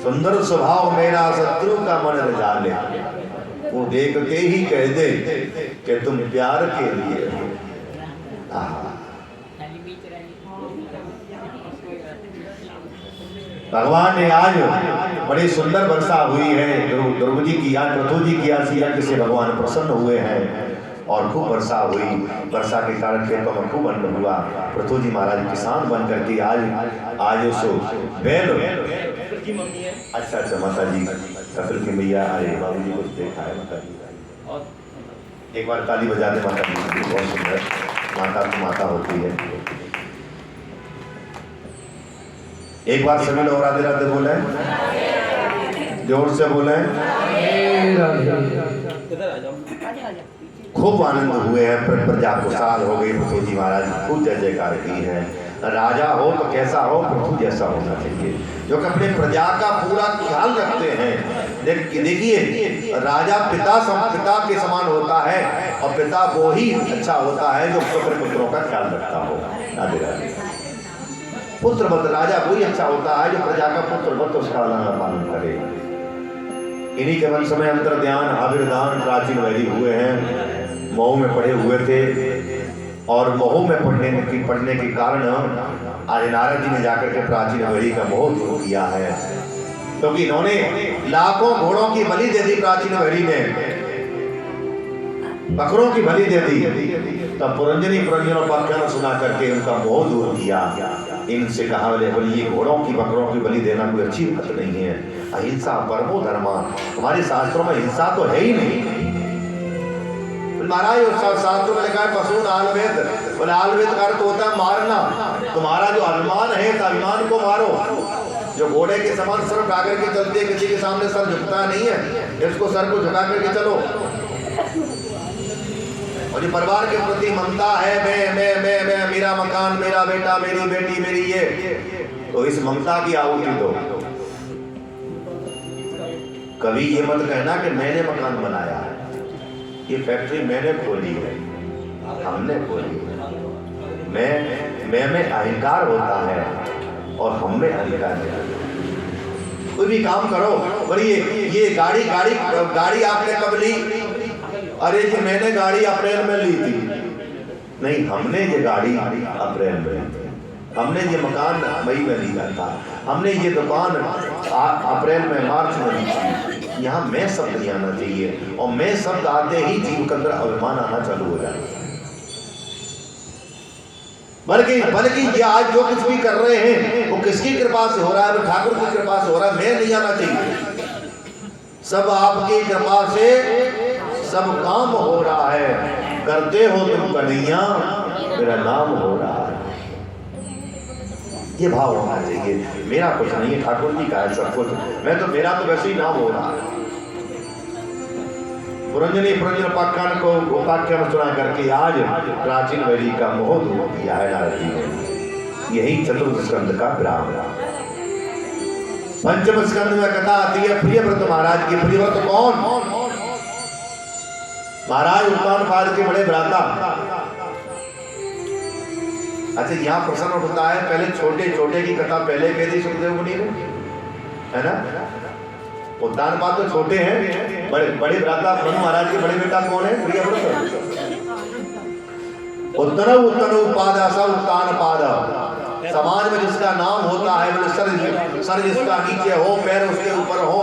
सुंदर स्वभाव मेरा शत्रु का मन रिझा ले, वो देख के ही कह दे कि तुम प्यार के लिए हो। आहा। भगवान ने आज बड़ी सुंदर वर्षा हुई है, ध्रुव जी की आज पृथु जी की आज यज्ञ से भगवान प्रसन्न हुए हैं और खूब वर्षा हुई। वर्षा के कारण खेतों में खूब अन्न हुआ। पृथु जी महाराज किसान बन करके आज उसो बैल अच्छा अच्छा माता जी कपिल की मैया आए, बाबू जी को देखा है माता जी, एक बार ताली बजा दे माता जी, बहुत सुंदर माता की माता होती है। एक बार सभी लोग राधे राधे बोले, जोर से बोले। खूब आनंद हुए हैं, प्रजा खुशहाल हो गई। पृथु जी महाराज खूब जय जयकार की है। राजा हो तो कैसा हो, पृथु जैसा होना चाहिए, जो कि अपने प्रजा का पूरा ख्याल रखते हैं। देखिए राजा पिता के समान होता है और पिता वो ही अच्छा होता है जो अपने पुत्रों का ख्याल रखता हो। राधे राधे। पुत्रवत राजा वही अच्छा होता है जो प्रजा का पुत्रवत उसका लालन पालन करे। इन्हीं के वंश में अंतर ध्यान आविर्दान प्राचीन वैदिक हुए हैं। महू में पढ़े हुए थे और महू में पढ़ने के कारण आज नारद जी ने जाकर के प्राचीन वैदिक का मोह दूर किया है, क्योंकि इन्होंने लाखों घोड़ों की बलि दे दी। प्राचीन वैदिक ने बकरों की बलि दे दी, तब पुरंजनों पाख्यान सुना करके उनका मोह दूर किया। इनसे कहा बोले ये घोड़ों की बकरों की बलि देना कोई अच्छी बात नहीं है। अहिंसा परमो धर्मा, हमारे शास्त्रों में हिंसा तो है ही नहीं। महाराज शास्त्रों में लिखा है पशु आलवेद, बोले आलवेद का अर्थ होता है मारना। तुम्हारा जो अभिमान है इस अभिमान को मारो। जो घोड़े के समान सर उठा करके चलते हैं, किसी के सामने सर झुकता नहीं है, इसको सर को झुका करके चलो। और जो परिवार के प्रति ममता है, मैं मेरा मकान, मेरा बेटा, मेरी बेटी, मेरी ये, तो इस ममता की आहुति दो। कभी ये मत कहना कि मैंने मकान बनाया है, ये फैक्ट्री मैंने खोली है, हमने खोली है। मैं अहंकार होता है और हम में अहंकार है। कोई भी काम करो, बोलिए ये गाड़ी आपने कब ली? अरे जी मैंने गाड़ी अप्रैल में ली थी। नहीं, हमने ये गाड़ी अप्रैल में ली थी, हमने ये मकान मई में लिया था, हमने ये दुकान अप्रैल में मार्च में ली थी। यहाँ मैं शब्द नहीं आना चाहिए, और मैं शब्द आते ही जीव के अंदर अभिमान आना चालू हो जाता है। बल्कि ये आज जो कुछ भी कर रहे हैं वो किसकी कृपा से हो रहा है? ठाकुर की कृपा से हो रहा है। मैं नहीं आना चाहिए, सब आपकी कृपा से सब काम हो रहा है। करते हो तुम कन्हैया, मेरा नाम हो रहा है। ये भाव होना चाहिए। मेरा कुछ नहीं है, ठाकुर जी का है सब कुछ। मेरा तो वैसे ही नाम हो रहा है। पुरंजन उपाख्यान सुना करके आज प्राचीन वैदिक का मोह दूर किया है नारद जी ने। यही चतुर्थ स्कंद का विराम। पंचम स्कंद में कथा आती है प्रियव्रत महाराज की। प्रियव्रत कौन? महाराज उत्तानपाद के बड़े भ्राता। अच्छा, यहाँ प्रश्न उठता है, पहले छोटे की कथा पहले कह दी सुखदेव मुनि ने, है ना? उत्तानपाद तो छोटे हैं, बड़े भ्राता मनु महाराज के बड़े बेटा कौन है? प्रियव्रत। उत्तनु पादासा उत्तानपाद। समाज में जिसका नाम होता है, मतलब सर जिसका नीचे हो, पैर उसके ऊपर हो।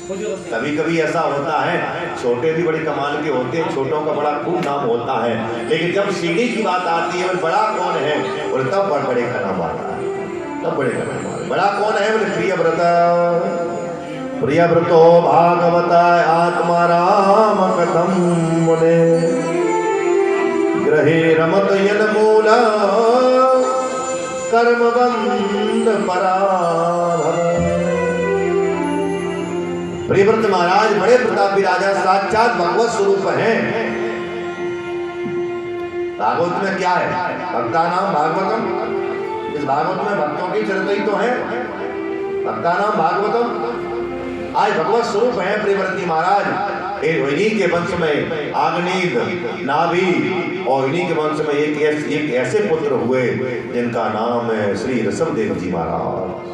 कभी कभी ऐसा होता है, छोटे भी बड़े कमाल के होते हैं, छोटों का बड़ा खूब नाम होता है, लेकिन जब सीढ़ी की बात आती है, बड़ा कौन है, और तब बड़े का नाम आता है। तब बड़े का नाम बड़ा कौन है? बोले प्रियव्रतो भागवता आत्मा राम कथम मुने ग्रहे रमत यन मूला कर्म बंध पराभव। प्रियव्रत महाराज बड़े प्रतापी राजा, साक्षात भगवत स्वरूप हैं। भागवत में क्या है? भक्ता नाम भागवतम। इस भागवत में भक्तों की चरित्र ही तो है। भक्ता नाम भागवतम। आज भगवत स्वरूप है प्रियव्रती महाराज। इन्हीं के वंश में आग्नेय, नाभि, और इन्हीं के वंश में एक ऐसे पुत्र हुए जिनका नाम है श्री ऋषभदेव जी महाराज।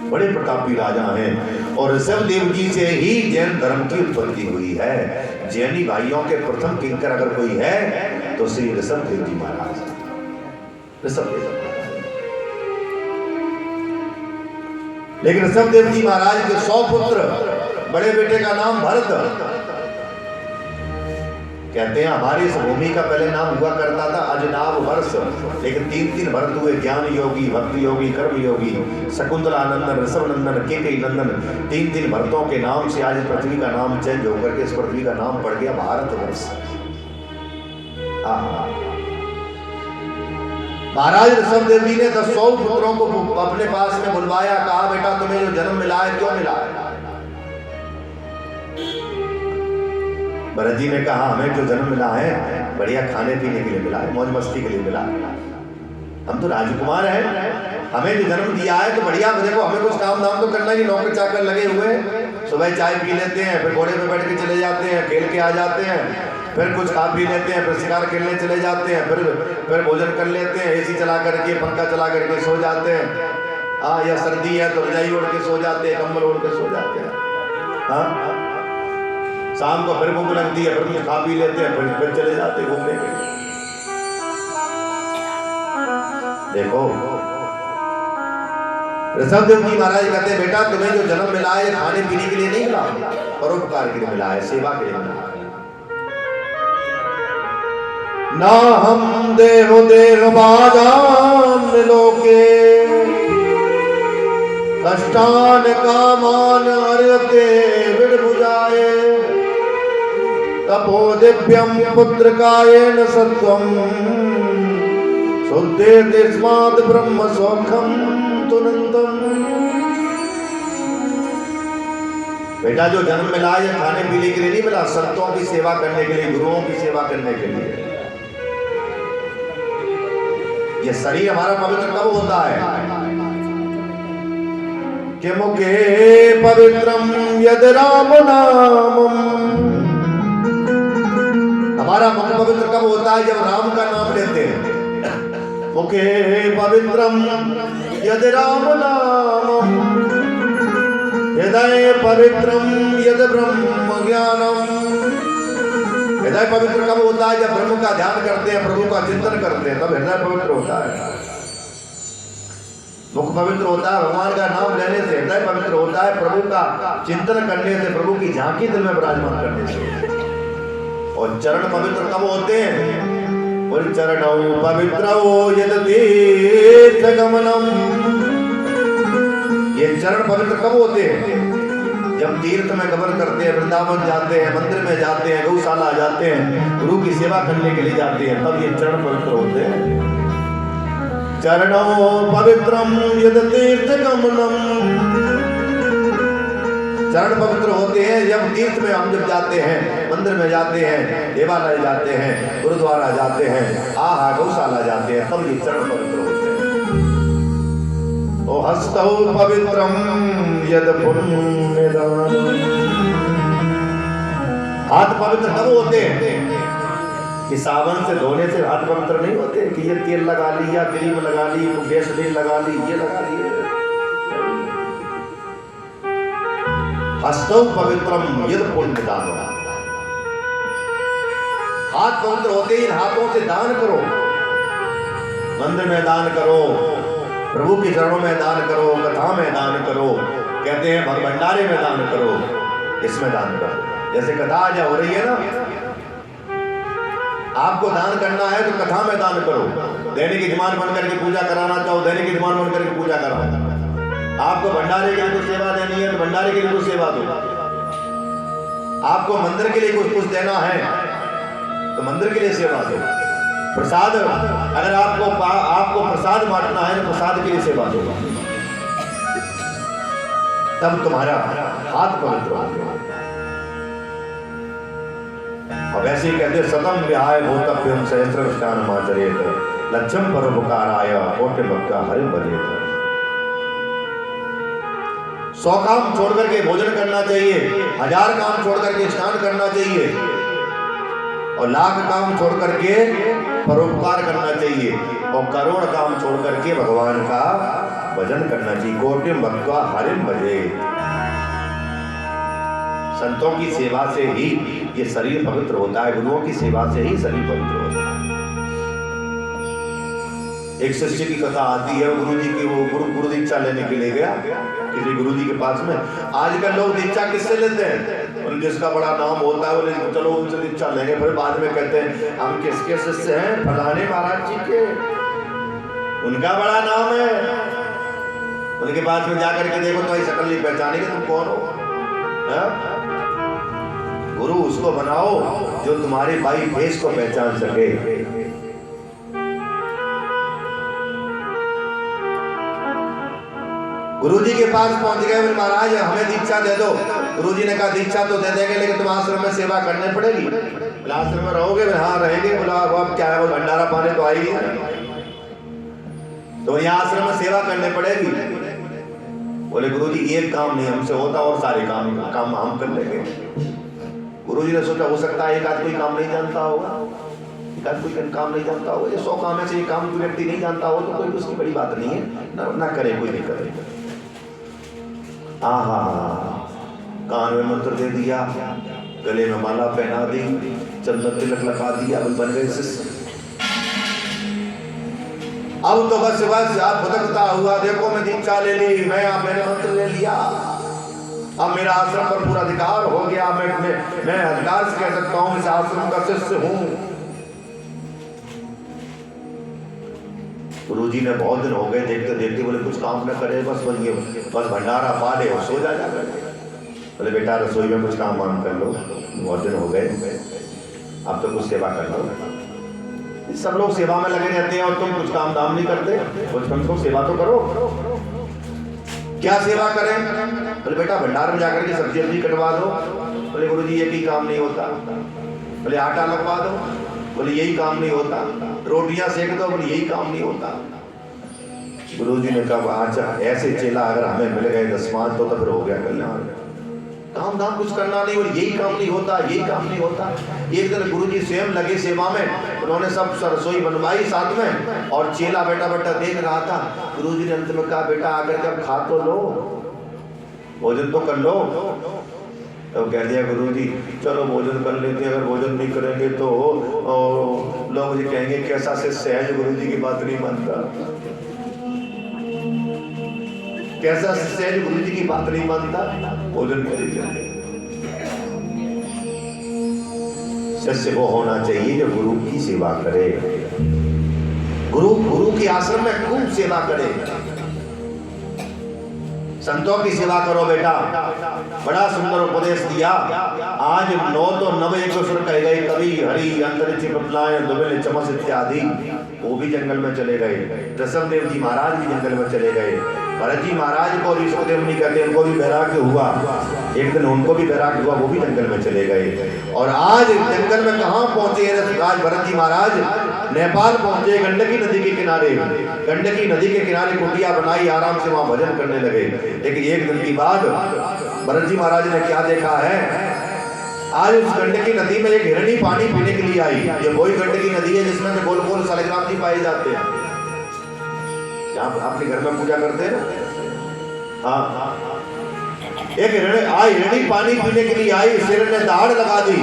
बड़े प्रतापी राजा हैं। और ऋषभ देव जी से ही जैन धर्म की उत्पत्ति हुई है। जैनी भाइयों के प्रथम किंकर अगर कोई है तो श्री ऋषभ देव जी महाराज। ऋषभ देव लेकिन ऋषभ देव जी महाराज के 100 पुत्र, बड़े बेटे का नाम भरत। कहते हैं हमारी इस भूमि का पहले नाम हुआ करता था अजनाब वर्ष, लेकिन 3 भरत हुए, ज्ञान योगी, भक्ति योगी, कर्म योगी, शकुंतला नंदन, ऋषभ नंदन, केकई नंदन। 3 भरतों के नाम से आज पृथ्वी का नाम चेंज होकर के इस पृथ्वी का नाम पड़ गया भारत वर्ष। महाराज ऋषभ देव जी ने 100 पुत्रों को अपने पास में बुलवाया, कहा बेटा तुम्हें जो जन्म मिला है क्यों मिला है? भरत जी ने कहा हमें जो जन्म मिला है बढ़िया खाने पीने के लिए मिला है, मौज मस्ती के लिए मिला है। हम तो राजकुमार हैं, हमें जो जन्म दिया है तो बढ़िया, देखो हमें कुछ काम धाम तो करना ही, नौकर चाकर लगे हुए, सुबह चाय पी लेते हैं, फिर घोड़े पे बैठ के चले जाते हैं, खेल के आ जाते हैं, फिर कुछ खा पी लेते हैं, फिर शिकार खेलने चले जाते हैं, फिर भोजन कर लेते हैं, एसी चला करके, पंखा चला करके सो जाते हैं। हाँ, या सर्दी है तो रजाई ओढ़ के सो जाते हैं, कंबल ओढ़ के सो जाते हैं। हाँ, शाम को फिर भूख लगती है, फिर कुछ खा पी लेते हैं, फिर चले जाते हैं घूमने के लिए। देखो ऋषभ देव जी महाराज कहते हैं बेटा तुम्हें जो जन्म मिला है खाने पीने के लिए नहीं मिला, परोपकार के लिए मिला है, सेवा के लिए मिला है। ना हम देहो देह बादान लोके कष्टान कामान हरते विड़बुजाए तपो दिव्यम पुत्र कायेन सत्वम शुद्धे तिस्मात् ब्रह्म सौखम तुनंतम। बेटा जो जन्म मिला है खाने पीने के लिए नहीं मिला, संतों की सेवा करने के लिए, गुरुओं की सेवा करने के लिए। ये शरीर हमारा पवित्र कब होता है कि मुखे पवित्रम यद राम नामम। हमारा मुख पवित्र कब होता है? जब राम का नाम लेते हैं। मुखे पवित्रम यद राम नामम हृदय पवित्रम यद ब्रह्म ज्ञानम। हृदय पवित्र कब होता है? जब ब्रह्म का ध्यान करते हैं, प्रभु का चिंतन करते हैं, तब हृदय पवित्र होता है। मुख पवित्र होता है भगवान का नाम लेने से, हृदय पवित्र होता है प्रभु का चिंतन करने से, प्रभु की झांकी दिल में विराजमान करने से। और चरण पवित्र कब होते हैं? और चरणौ पवित्रौ यद तीर्थ गमनम। ये चरण पवित्र कब होते हैं? जब तीर्थ में गमन करते हैं, वृंदावन जाते हैं, मंदिर में जाते हैं, गौशाला जाते हैं, गुरु की सेवा करने के लिए जाते हैं, तब ये चरण पवित्र होते हैं। चरणौ पवित्रम यद तीर्थ गमनम। चरण पवित्र होते हैं जब तीर्थ में हम जब जाते हैं, मंदिर में जाते हैं, देवालय जाते हैं, गुरुद्वारा जाते हैं, आहा गौशाला जाते हैं, तब ये चरण पवित्र होते हैं। ओ हस्तौ पवित्रम यद पुण्यदान। हाथ पवित्र कब होते हैं? कि साबुन से धोने से हाथ पवित्र नहीं होते, कि ये तेल लगा लिया, क्रीम लगा ली, वैसलीन लगा ली, ये लगा लिए। हस्तौ पवित्रम यद पुण्यदान। हाथ पवित्र होते ही हाथों से दान करो, मंदिर में दान करो, प्रभु के चरणों में दान करो, कथा में दान करो, कहते हैं भंडारे में दान करो, इसमें दान करो। जैसे कथा आज हो रही है ना, आपको दान करना है तो कथा में दान करो। दैनिक यजमान बन करके पूजा कराना चाहो, दैनिक यजमान बन करके पूजा कराओ। आपको भंडारे के लिए कुछ सेवा देनी है तो भंडारे के लिए कुछ सेवा दो। आपको मंदिर के लिए कुछ देना है तो मंदिर के लिए सेवा दो। प्रसाद, अगर आपको प्रसाद बांटना है तो प्रसाद के लिए सेवा दो, तब तुम्हारा हाथ पवित्र होगा। और वैसे ही कहते सतम विहाय भूतभ्यम सहस्र स्नानमाचरेत लक्ष्यम परोपकाराय कोटि भक्ता हरि बरेत। 100 काम छोड़ करके भोजन करना चाहिए, 1000 काम छोड़ करके स्नान करना चाहिए, और 1,00,000 काम छोड़ करके परोपकार करना चाहिए, और करोड़ काम छोड़ करके भगवान का भजन करना चाहिए। कोटिम भक्त्वा हरिम भजे। संतों की सेवा से ही ये शरीर पवित्र होता है, गुरुओं की सेवा से ही शरीर पवित्र होता है। एक शिष्य की कथा आती है, गुरु जी की वो गुरु दीक्षा लेने के लिए गया किसी गुरु जी के पास में। आजकल लोग दीक्षा किससे लेते हैं? और जिसका बड़ा नाम होता है बोले चलो उनसे दीक्षा लेंगे, फिर बाद में कहते हैं हम किसके शिष्य हैं? फलाने महाराज जी के, उनका बड़ा नाम है। उनके पास में जाकर के देखो तो ऐसी शकल नहीं पहचानेंगे तुम कौन हो। है? गुरु उसको बनाओ जो तुम्हारे भाई भेष को पहचान सके। गुरुजी के पास पहुंच गए, महाराज हमें दीक्षा दे दो। गुरुजी ने कहा दीक्षा तो दे देंगे लेकिन तुम आश्रम में सेवा करनी पड़ेगी। आश्रम में रहोगे? हाँ रहेंगे। बोला अब क्या है, वो भंडारा पाने तो आएगी, तो यहाँ आश्रम में सेवा करनी पड़ेगी। बोले गुरुजी एक काम नहीं हमसे होता और सारे काम हम कर लेंगे। गुरुजी ने सोचा हो सकता है एक आध कोई काम नहीं जानता होगा, एक आध कोई काम नहीं जानता होगा। ये 100 काम में से एक काम कोई व्यक्ति नहीं जानता हो तो कोई उसकी बड़ी बात नहीं है, ना करे, कोई दिक्कत नहीं। आहा, कान में मंत्र दे दिया, गले में माला पहना दी, चंदन तिलक लगा दिया, बन गए शिष्य। अब तो बस आप भटकता हुआ देखो मैं दीक्षा ले ली, मैंने मंत्र ले लिया, अब मेरा आश्रम पर पूरा अधिकार हो गया, मैं अधिकार से कह सकता हूं इस आश्रम का शिष्य हूं। गुरुजी ने बहुत दिन हो गए देखते देखते बोले कुछ काम न करे, बस भंडारा पा ले और सो जा। बोले बेटा रसोई में कुछ काम वाम कर लो, बहुत दिन हो गए, अब तो कुछ सेवा कर लो। सब लोग सेवा में लगे रहते हैं और तुम कुछ काम दाम नहीं करते, कुछ कम से कम सेवा तो करो। क्या सेवा करें? बोले बेटा भंडार में जाकर के सब्जी कटवा दो। बोले गुरुजी ये भी काम नहीं होता। बोले आटा लगवा दो। बोले यही काम नहीं होता। रोटियां सेक दो। बोले यही काम नहीं होता। गुरुजी ने कहा अच्छा ऐसे चेला अगर हमें मिल गए 10 पाँच तो फिर हो गया कल्याण। काम धाम कुछ करना नहीं, बोले यही काम नहीं होता, यही काम नहीं होता। एक दिन गुरुजी स्वयं लगे सेवा में, उन्होंने सब रसोई बनवाई साथ में और चेला बैठा बैठा देख रहा था। गुरुजी ने अंत में कहा बेटा आकर के अब खा तो लो, भोजन तो कर लो। तो कह दिया गुरुजी चलो भोजन कर लेते हैं, अगर भोजन नहीं करेंगे तो लोग मुझे कहेंगे कैसा शिष्य है जो गुरुजी की बात नहीं मानता, कैसा शिष्य है जो गुरुजी की बात नहीं मानता। भोजन कर ही लेते। शिष्य वो होना चाहिए जो गुरु की सेवा करे, गुरु के आश्रम में खूब सेवा करे। संतों की सेवा करो बेटा। बड़ा सुंदर उपदेश दिया। आज 9 तो 9 एक सुर कह गए कवि, हरि अंतरिक्ष पपलायन दुबिल चमस इत्यादि, वो भी जंगल में चले गए। कृष्णदेव जी महाराज भी जंगल में चले गए। भरत जी महाराज को ईश्वरदेव नहीं कहते, उनको भी वैराग्य हुआ। एक दिन उनको भी वैराग्य हुआ, वो भी जंगल में चले गए। और आज जंगल में कहाँ पहुंचे राज भरत जी महाराज? नेपाल पहुंचे, गंडकी नदी के किनारे। गंडकी नदी के किनारे कुटिया बनाई, आराम से वहां भजन करने लगे। लेकिन एक दिन की बात भरत जी महाराज ने क्या देखा है, आज उस गंडकी नदी में एक हिरणी पानी पीने के लिए आई। ये वही गंडकी नदी है जिसमें से गोल गोल सालिग्राम जी पाए जाते हैं, जहाँ आपके घर में पूजा करते हैं ना। हाँ, एक हिरणी पानी पीने के लिए आई। शेर ने दहाड़ लगा दी।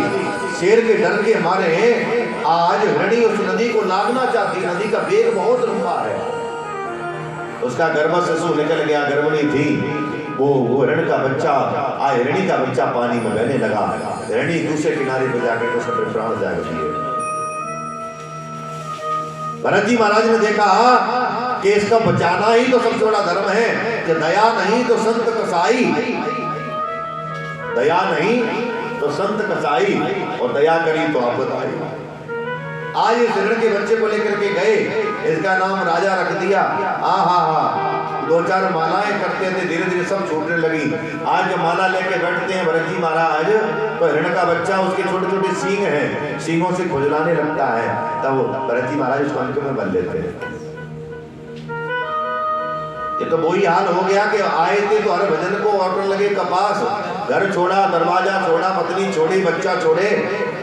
शेर के डर के मारे आज हिरणी उस नदी को लांघना चाहती। नदी का वेग बहुत लंबा है। उसका गर्भ शिशु निकल गया, गर्भणी थी वो हिरण का बच्चा, हिरणी का बच्चा पानी में बहने लगा। हिरणी दूसरे किनारे पर जाकर तो उसका प्राण त्याग दिए। भरत जी महाराज ने देखा कि इसका बचाना ही तो सबसे बड़ा धर्म है, कि दया नहीं तो संत कसाई, दया नहीं तो संत कसाई, और दया करी तो आपद आई। आज इस हिरण के बच्चे को लेकर के गए, इसका नाम राजा रख दिया। हा 2-4 मालाएं करते थे, धीरे धीरे सब छूटने लगी। आज जो माला लेके बैठते हैं भरत जी महाराज, तो हिरण का बच्चा, उसके छोटे छोटे सींग हैं, सींगों से खुजलाने लगता है, तब भरत जी महाराज उसको अंक में बन लेते हैं। ये तो वही हाल हो गया कि आए थे तो हर भजन को ऑर्डर लगे कपास, घर छोड़ा, दरवाजा छोड़ा, पत्नी छोड़ी, बच्चा छोड़े,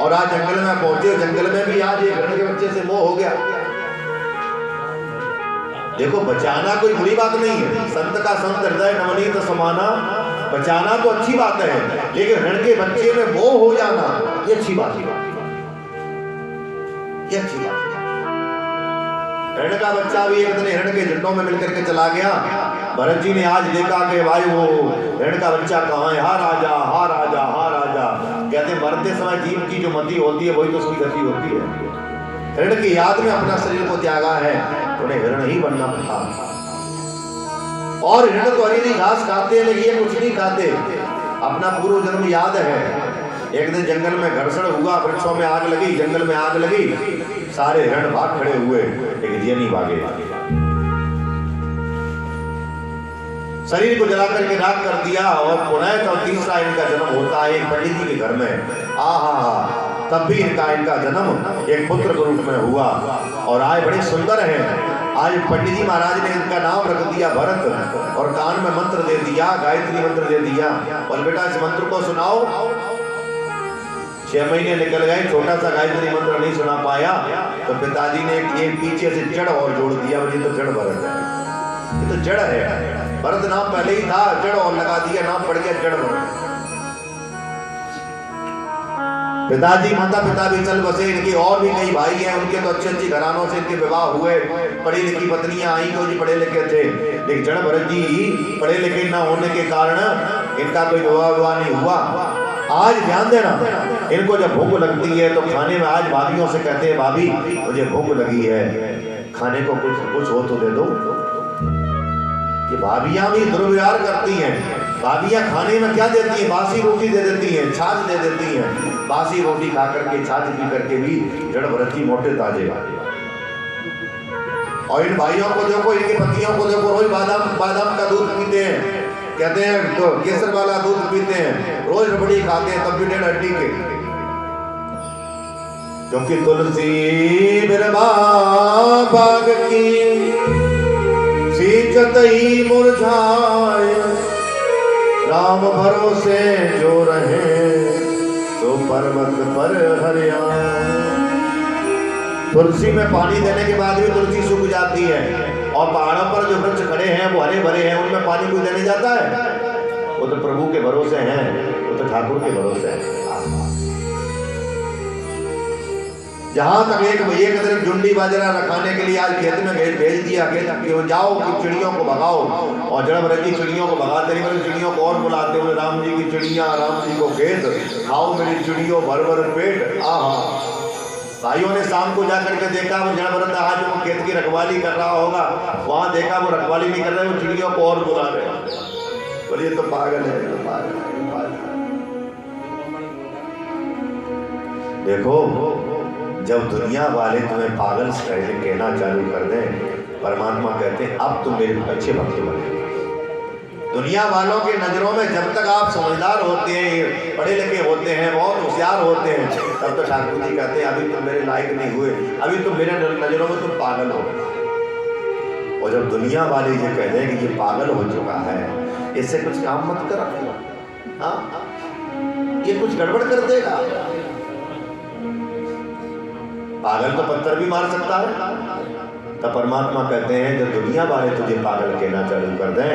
और आज जंगल में पहुंचे। जंगल में भी आज एक हिरण के बच्चे से मोह हो गया। देखो बचाना कोई बुरी बात नहीं है, संत का संत हृदय नवनीत समाना, बचाना तो अच्छी बात है, लेकिन हिरण के बच्चे में मोह हो जाना ये अच्छी बात है, ये अच्छी बात है। हिरण का बच्चा भी एक दिन हिरण के झुंडों में मिलकर के चला गया। भरत जी ने आज देखा कि भाई वो हिरण का बच्चा कहाँ है, हा राजा हा राजा हा राजा। कहते मरते समय जीव की जो मति होती है वही तो उसकी गति होती है। हिरण की याद में अपना शरीर को त्यागा है, उन्हें हिरण ही बनना था। और हिरण तो हरी घास खाते हैं लेकिन ये कुछ नहीं खाते। अपना पूर्व जन्म याद है, एक दिन जंगल में घर्षण हुआ, वृक्षों में आग लगी, जंगल में आग लगी, सारे हिरण भाग खड़े हुए लेकिन ये नहीं भागे। शरीर को जला करके राख कर दिया और पुनः तो तीसरा इनका जन्म होता है एक पंडित जी के घर में। आहा, तब भी इनका जन्म एक पुत्र के रूप में हुआ और आज बड़े सुंदर हैं। आज पंडित जी महाराज ने इनका नाम रख दिया भरत और कान में मंत्र दे दिया, गायत्री मंत्र दे दिया और बेटा इस मंत्र को सुनाओ। 6 महीने निकल गए, छोटा सा गायत्री मंत्र नहीं सुना पाया तो पिताजी ने एक पीछे से जड़ और जोड़ दिया, ये तो जड़ भरत है, ये तो जड़ है। भरत नाम पहले ही था, जड़ और लगा दिया, नाम पड़ गया जड़ भरत। पिताजी माता पिता भी चल बसे, इनके और भी कई भाई हैं, उनके तो अच्छे अच्छे घरानों से इनके विवाह हुए, पढ़ी लिखी पत्नियां आई तो जी पढ़े लिखे थे, लेकिन जड़ भरत जी पढ़े लिखे न होने के कारण इनका कोई विवाह नहीं हुआ। आज ध्यान देना, इनको जब भूख लगती है तो खाने में, आज भाभियों से कहते हैं भाभी मुझे भूख लगी है, खाने को कुछ हो तो दे दो। ये भाभियां भी दुर्व्यवहार करती हैं। भाभियां खाने में क्या देती हैं, बासी रोटी दे देती हैं, छाछ दे देती हैं। बासी रोटी खा करके छाछ पी करके भी जड़ भरत जी मोटे ताजे। और इन भाइयों को देखो, इनकी पत्नियों को देखो, रोज बादाम का दूध पीते हैं, कहते हैं तो केसर वाला दूध पीते हैं, रोज रबड़ी खाते हैं, तब भी डेढ़ हड्डी के। क्योंकि तुलसी बिरबा बाग की सींचत ही मुरझाए, राम भरोसे जो रहे तो पर्वत पर हरियाए। तुलसी में पानी देने के बाद भी तुलसी सूख जाती है और पहाड़ों पर जो वृक्ष खड़े हैं वो हरे भरे हैं, उनमें पानी कोई देने जाता है? वो तो प्रभु के भरोसे हैं, वो तो ठाकुर के भरोसे हैं। जहां तक एक दिन जुंडी बाजरा रखाने के लिए आज खेत में भेज दिया कि जाओ कि चिड़ियों को भगाओ, और जड़ भरत जी चिड़ियों को भगाते नहीं, चिड़ियों को और बुलाते हुए राम जी की चिड़िया, राम जी को खेत, खाओ मेरी चिड़ियों भर भर पेट। आहा, भाइयों ने शाम को जाकर के देखा वो जड़ भरत आज वो खेत की रखवाली कर रहा होगा, वहां देखा वो रखवाली नहीं कर रहे, वो चिड़ियों को और बुला रहे। बोलिए तो पागल है, तो पागल है। देखो जब दुनिया वाले तुम्हें पागल कहना चालू कर दें, परमात्मा कहते हैं अब तुम मेरे अच्छे भक्त बने। दुनिया वालों के नजरों में जब तक आप समझदार होते हैं, पढ़े लिखे होते हैं, बहुत होशियार होते हैं, तब तो ठाकुर जी कहते हैं अभी तुम मेरे लायक नहीं हुए, अभी तुम मेरे नजरों में तुम पागल हो। और जब दुनिया वाले ये कह दें कि ये पागल हो चुका है, इससे कुछ काम मत कर, हाँ ये कुछ गड़बड़ कर देगा। पागल तो पत्थर भी मार सकता है। तब परमात्मा कहते हैं जब दुनिया वाले तुझे पागल कहना चालू कर दें,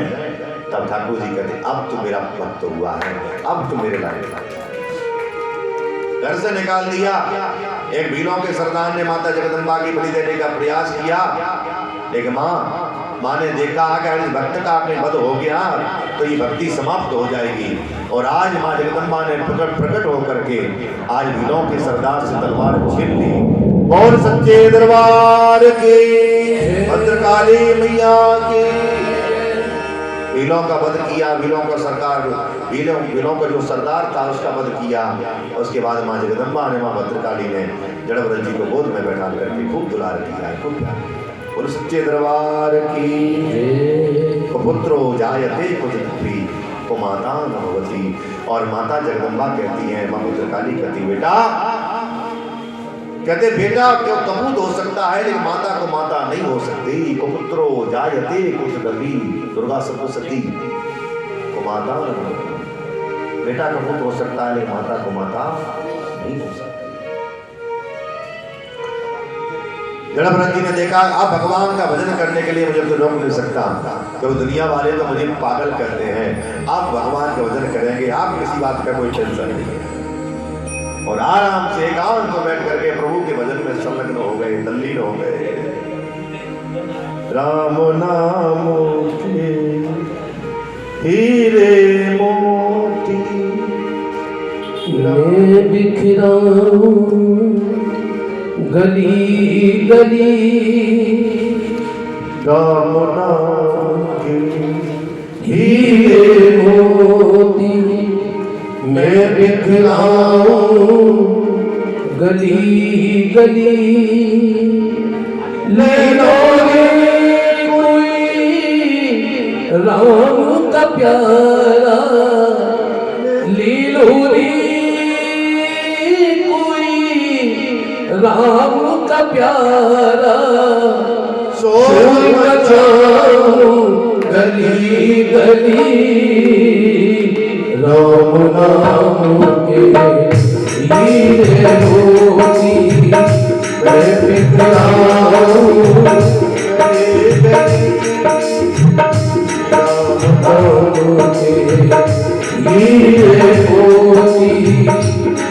तब ठाकुर जी कहते हैं अब तू मेरा भक्त हुआ है, अब तू मेरे लायक। घर से निकाल दिया, एक भीलों के सरदार ने माता जगदम्बा की बलि देने का प्रयास किया, लेकिन माँ ने देखा कि इस भक्त का अपने वध हो गया तो ये भक्ति समाप्त हो जाएगी। और आज माँ जगदम्बा ने प्रकट होकर के आज भीलों के सरदार से तलवार छीन ली। और सच्चे दरबार की भद्रकाली मैया की भीलों का वध किया, भीलों का सरकार, भीलों का जो सरदार था उसका वध किया। उसके बाद माँ जगदम्बा ने, माँ भद्रकाली ने जड़ भरत जी को गोद में बैठा करके खूब दुलार किया, खूब प्यार। और सच्चे दरबार की पुत्रो जायते कुतुभी को माता नमवती। और माता जगदम्बा कहती है, माँ भद्रकाली कहती बेटा, कहते बेटा क्यों कपूत हो सकता है लेकिन माता को माता नहीं हो सकती। कुपुत्रो जायते कुतुभी, दुर्गा सप्तशती को माता, बेटा कपूत हो सकता है लेकिन माता को माता नहीं हो सकती। जड़भरत जी ने देखा अब भगवान का भजन करने के लिए मुझे तो रोक नहीं सकता, तो दुनिया वाले तो मुझे पागल करते हैं, आप भगवान का भजन करेंगे, आप किसी बात का कोई टेंशन नहीं है। और आराम से एकांत में बैठ करके प्रभु के भजन में संलग्न हो गए, तल्लीन हो गए। राम नाम के हीरे मोती मैं बिखराऊं गली गली, राम नाम के हीरे मोती मैं बिखराऊं गली गली। ले लो रे कोई राम का प्यारा, ले लो रे राम का प्यारा, शोर मचाऊं गली गली। राम नाम के हीरे मोती मैं बिखराऊं गली गली। राम नाम के हीरे मोती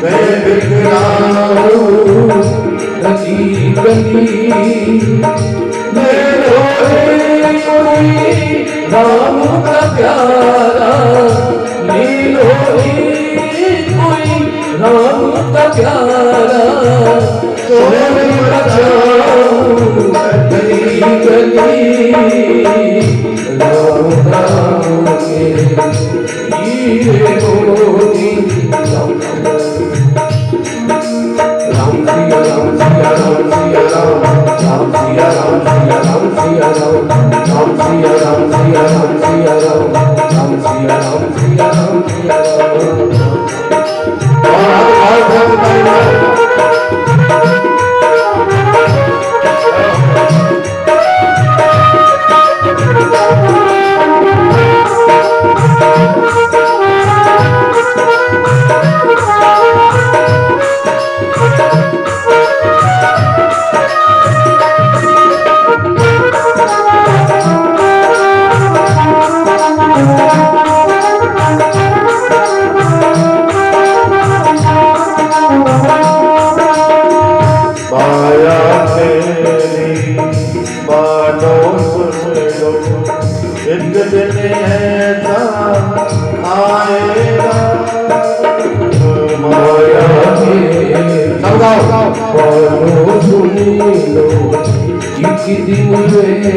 मैं बिखराऊं गली गली। मैं रोए कोई राम का प्यारा, मैं रोए कोई राम का प्यारा, शोर मचाऊं गली गली। राम नाम के हीरे मोती। राम सिया राम सिया राम सिया राम, राम सिया राम सिया राम सिया राम, राम सिया राम सिया राम सिया राम, राम सिया राम सिया राम सिया राम। एक दिन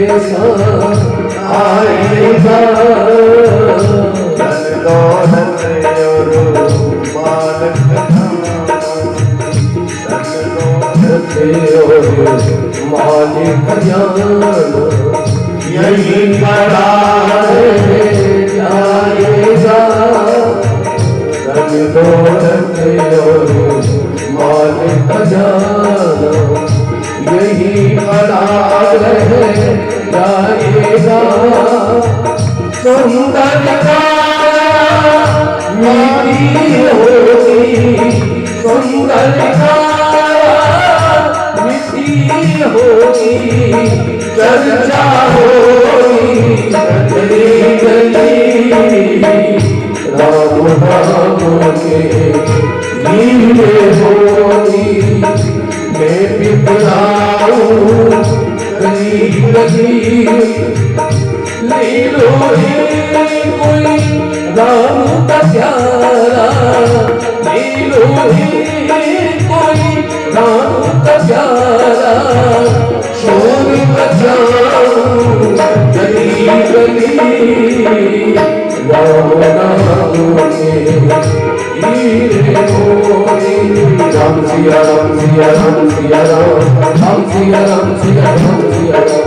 ऐसा आएगा, धन दौलत और मालक और मालिक जान यही खड़ा जाएगा। धन दौलत और मालिक जान यही खड़ा रह जाएगा। सुंदरता मेरी होगी, सुंदरता मिट्टी होगी, चर्चा होगी गली गली। राम नाम के हीरे मोती मैं बिखराऊं गली गली। ले लो कोई राम का प्यारा, ले लो कोई राम का प्यारा, शोर मचाऊं गली गली। राम नाम के हीरे मोती। राम सिया राम सिया राम सिया राम, राम सिया राम सिया राम सिया राम,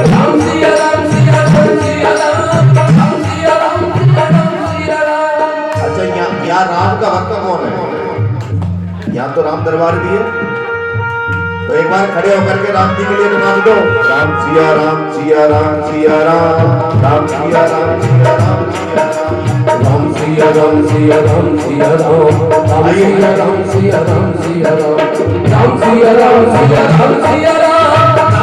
राम सिया राम सिया राम सिया राम, राम सिया राम सिया राम सिया राम। अच्छा, यहाँ राम का भक्त कौन है? यहाँ तो राम दरबार भी है, तो एक बार खड़े होकर के राम जी के लिए नाच दो। राम सिया राम सिया राम सिया राम, राम सिया राम सिया राम सिया राम, राम सिया राम सिया राम सिया राम, राम सिया राम सिया राम सिया राम, राम सिया राम सिया राम सिया राम,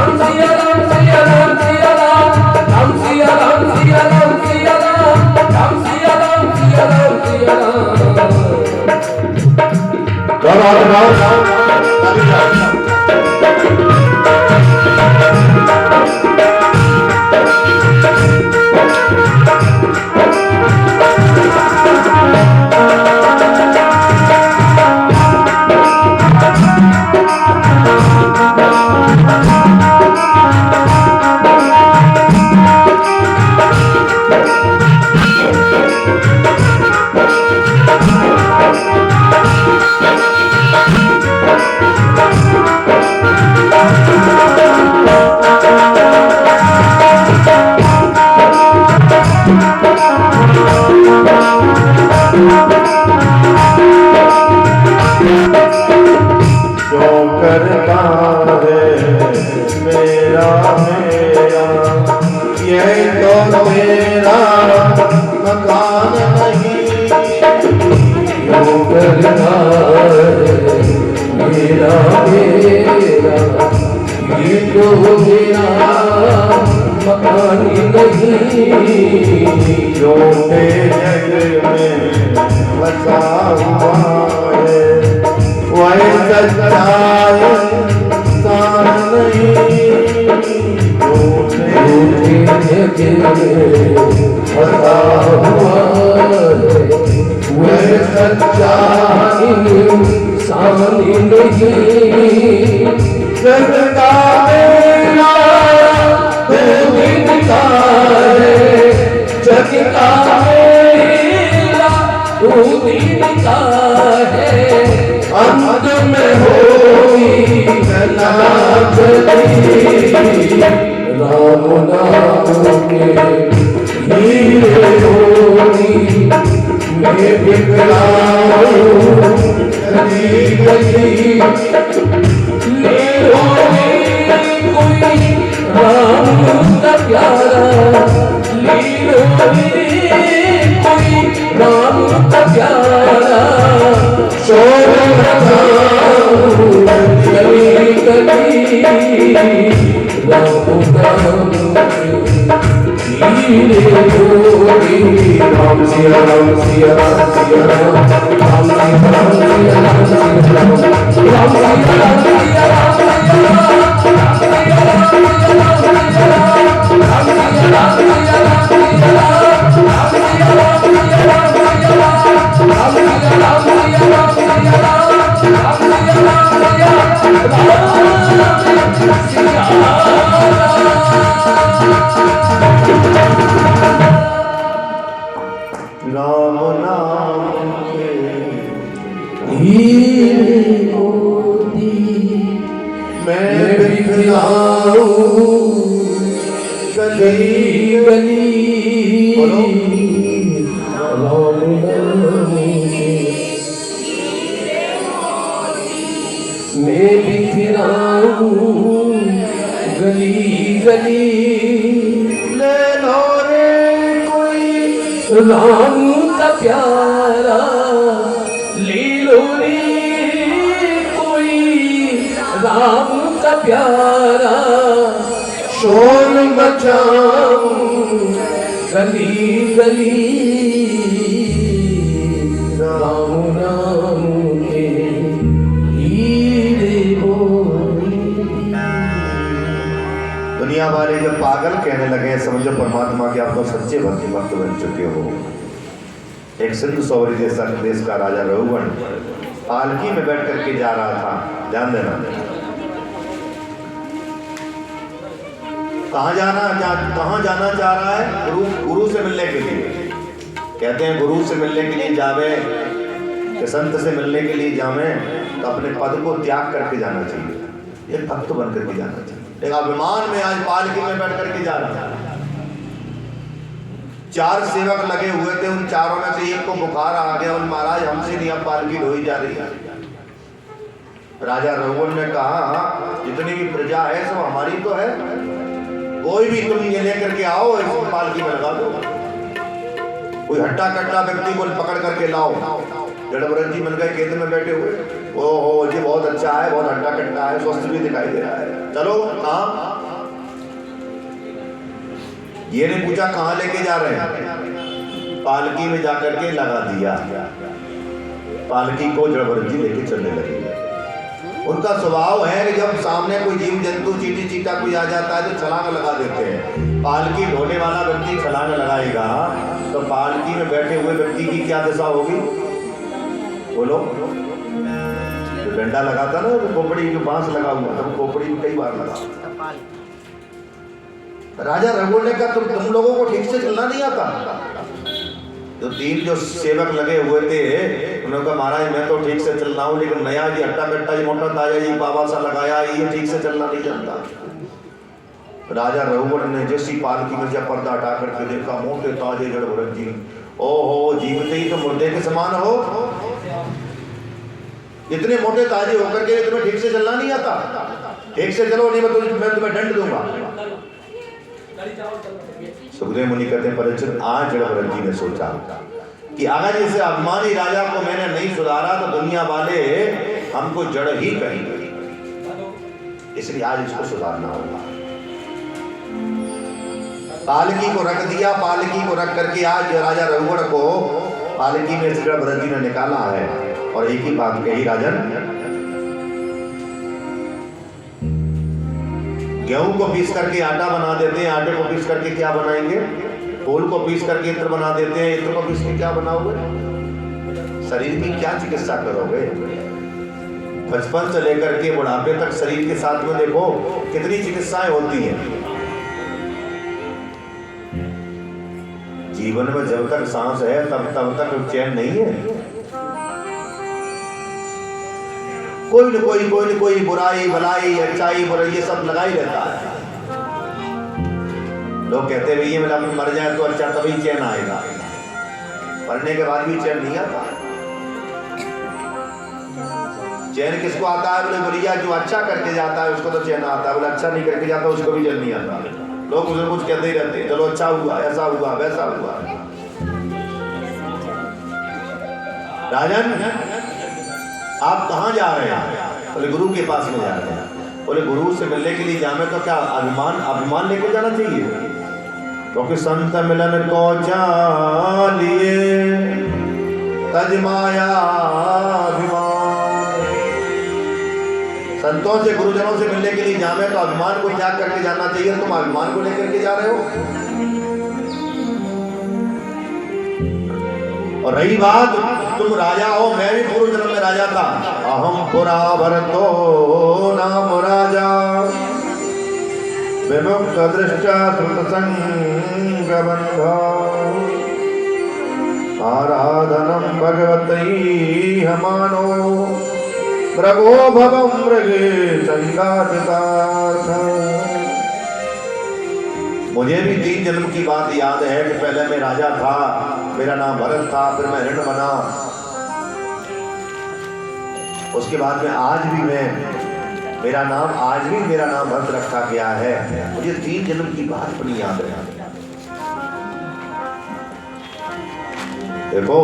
दुनिया वाले जब पागल कहने लगे समझो परमात्मा के आप तो सच्चे भक्त बन चुके हो। एक सिंधु सौरी देश का राजा रघुवन पालकी में बैठ करके जा रहा था, ध्यान देना, कहाँ जाना चाह रहा है? गुरु से मिलने के लिए। कहते हैं गुरु से मिलने के लिए जावे कि संत से मिलने के लिए जावे तो अपने पद को त्याग करके जाना चाहिए, एक भक्त बन करके जाना चाहिए। एक अभिमान में आज पालकी में बैठ करके जा रहा था। 4 सेवक लगे हुए थे, उन चारों में से एक को बुखार आ गया। उन महाराज हमसे नहीं अब पालकी ढोई जा रही है। राजा रघुवन ने कहा जितनी भी प्रजा है सब हमारी तो है, कोई भी तुम ये लेकर के आओ, इस पालकी में लगा दो। कोई हट्टा कट्टा व्यक्ति को पकड़ करके लाओ। जड़भरत जी मिल गए खेत में बैठे हुए, ओहो जी बहुत अच्छा है, बहुत हट्टा कट्टा है, स्वस्थ भी दिखाई दे रहा है, चलो। हाँ, ये ने पूछा कहाँ लेके जा रहे हैं? पालकी में जाकर के लगा दिया। पालकी को जड़भरत जी लेके चलने लगे। उनका स्वभाव है कि जब सामने कोई जीव जंतु चींटी चीटा कोई आ जाता है तो छलांग लगा देते हैं। पालकी ढोने वाला व्यक्ति छलांग लगाएगा तो पालकी में बैठे हुए व्यक्ति की क्या दशा होगी? बोलो। जो डंडा लगाता ना, तो खोपड़ी जो बांस लगा हुआ था, खोपड़ी में कई बार लगा। राजा रघुवर ने कहा तुम लोगों को ठीक से चलना नहीं आता? जो तीन जो सेवक लगे हुए थे उन्होंने कहा महाराज मैं तो ठीक से चल रहा हूँ, लेकिन नया जी हट्टा कट्टा जी मोटा ताजा जी बाबा सा लगाया, ये ठीक से चलना नहीं जानता। राजा रघुवर ने जैसी पालकी में जब पर्दा हटा करके देखा, मोटे ताजे जड़ भरत जी, ओहो जीवते ही तो मुर्दे के समान हो, इतने मोटे ताजे होकर के तुम्हें ठीक से चलना नहीं आता? ठीक से चलो नहीं मैं तुम्हें दंड दूंगा। सुखदेव मुनि कहते हैं परीक्षित आज जड़ भरत जी ने सोचा कि अगर इस अभिमानी राजा को मैंने नहीं सुधारा तो दुनिया वाले हमको जड़ ही कहेंगे, इसलिए आज इसको सुधारना होगा। पालकी को रख दिया, पालकी को रख करके आज राजा रघुवर को पालकी में जड़ भरत जी ने निकाला है और एक ही बात कही, राजन गेहूं को पीस करके आटा बना देते हैं, आटे को पीस करके क्या बनाएंगे? फूल को पीस करके इत्र बना देते हैं, इत्र को पीस के क्या बनाओगे? शरीर की क्या चिकित्सा करोगे? बचपन से लेकर के बुढ़ापे तक शरीर के साथ में देखो कितनी चिकित्साएं होती हैं। जीवन में जब तक सांस है तब तक चैन नहीं है। कोई न कोई बुराई भलाई अच्छाई बुराई ये सब लगा ही रहता है। लोग कहते हैं भैया मर जाए तो अच्छा तभी चैन आएगा, मरने के बाद भी चैन नहीं आता। चैन किसको आता है? बोले बोलिया जो अच्छा करके जाता है उसको तो चैन आता है, बोले अच्छा नहीं करके जाता उसको भी चैन नहीं आता। लोग उसे कुछ कहते ही रहते हैं, चलो अच्छा हुआ, ऐसा हुआ, वैसा हुआ। राजन आप कहाँ जा रहे हैं? बोले गुरु के पास में जा रहे हैं। बोले गुरु से मिलने के लिए जाने तो क्या अभिमान लेके जाना चाहिए? क्योंकि संत मिलन को चालिए तज माया अभिमान। संतों से गुरुजनों से मिलने के लिए जावे तो अभिमान को त्याग करके जाना चाहिए। तुम अभिमान को लेकर के जा रहे हो। और रही बात तुम राजा हो, मैं भी पूर्व जन्म में राजा था। अहम पुरा भरतो नाम राजा विमुक्त दृष्टा श्रुत संग बंधा आराधनम भगवती हमानो मृगो भवम मृगे संगातितार्थ। मुझे भी 3 जन्म की बात याद है कि पहले मैं राजा था, मेरा नाम भरत था, फिर मैं हिरण बना, उसके बाद में आज भी मेरा नाम भरत रखा गया है। मुझे 3 जन्म की बात अपनी याद है। देखो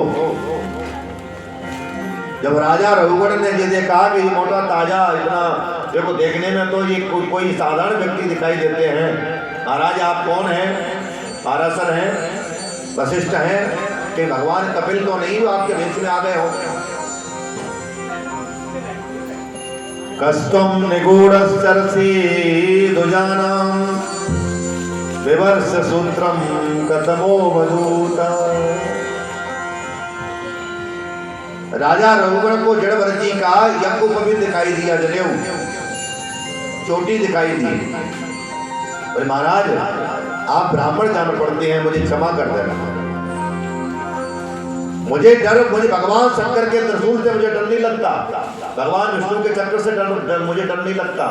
जब राजा रघुवर ने ये देखा कि ये मोटा ताजा इतना, देखो देखने में तो ये कोई साधारण व्यक्ति दिखाई देते हैं। महाराज आप कौन हैं? पाराशर हैं, वशिष्ठ हैं कि भगवान कपिल तो नहीं आपके वेश में आ गए हो? कस्तम निगूढ़श्चरसी दुजानाम विवर्ष सूत्रम कतमो वधूता। राजा रघुवर को जड़ भरत जी का यज्ञोपवीत दिखाई दिया, जनेऊ चोटी दिखाई दी। बोले महाराज आप ब्राह्मण जान पड़ते हैं, मुझे क्षमा कर देना। मुझे भगवान शंकर के त्रिशूल से मुझे डर नहीं लगता, भगवान विष्णु के चक्र से मुझे डर नहीं लगता,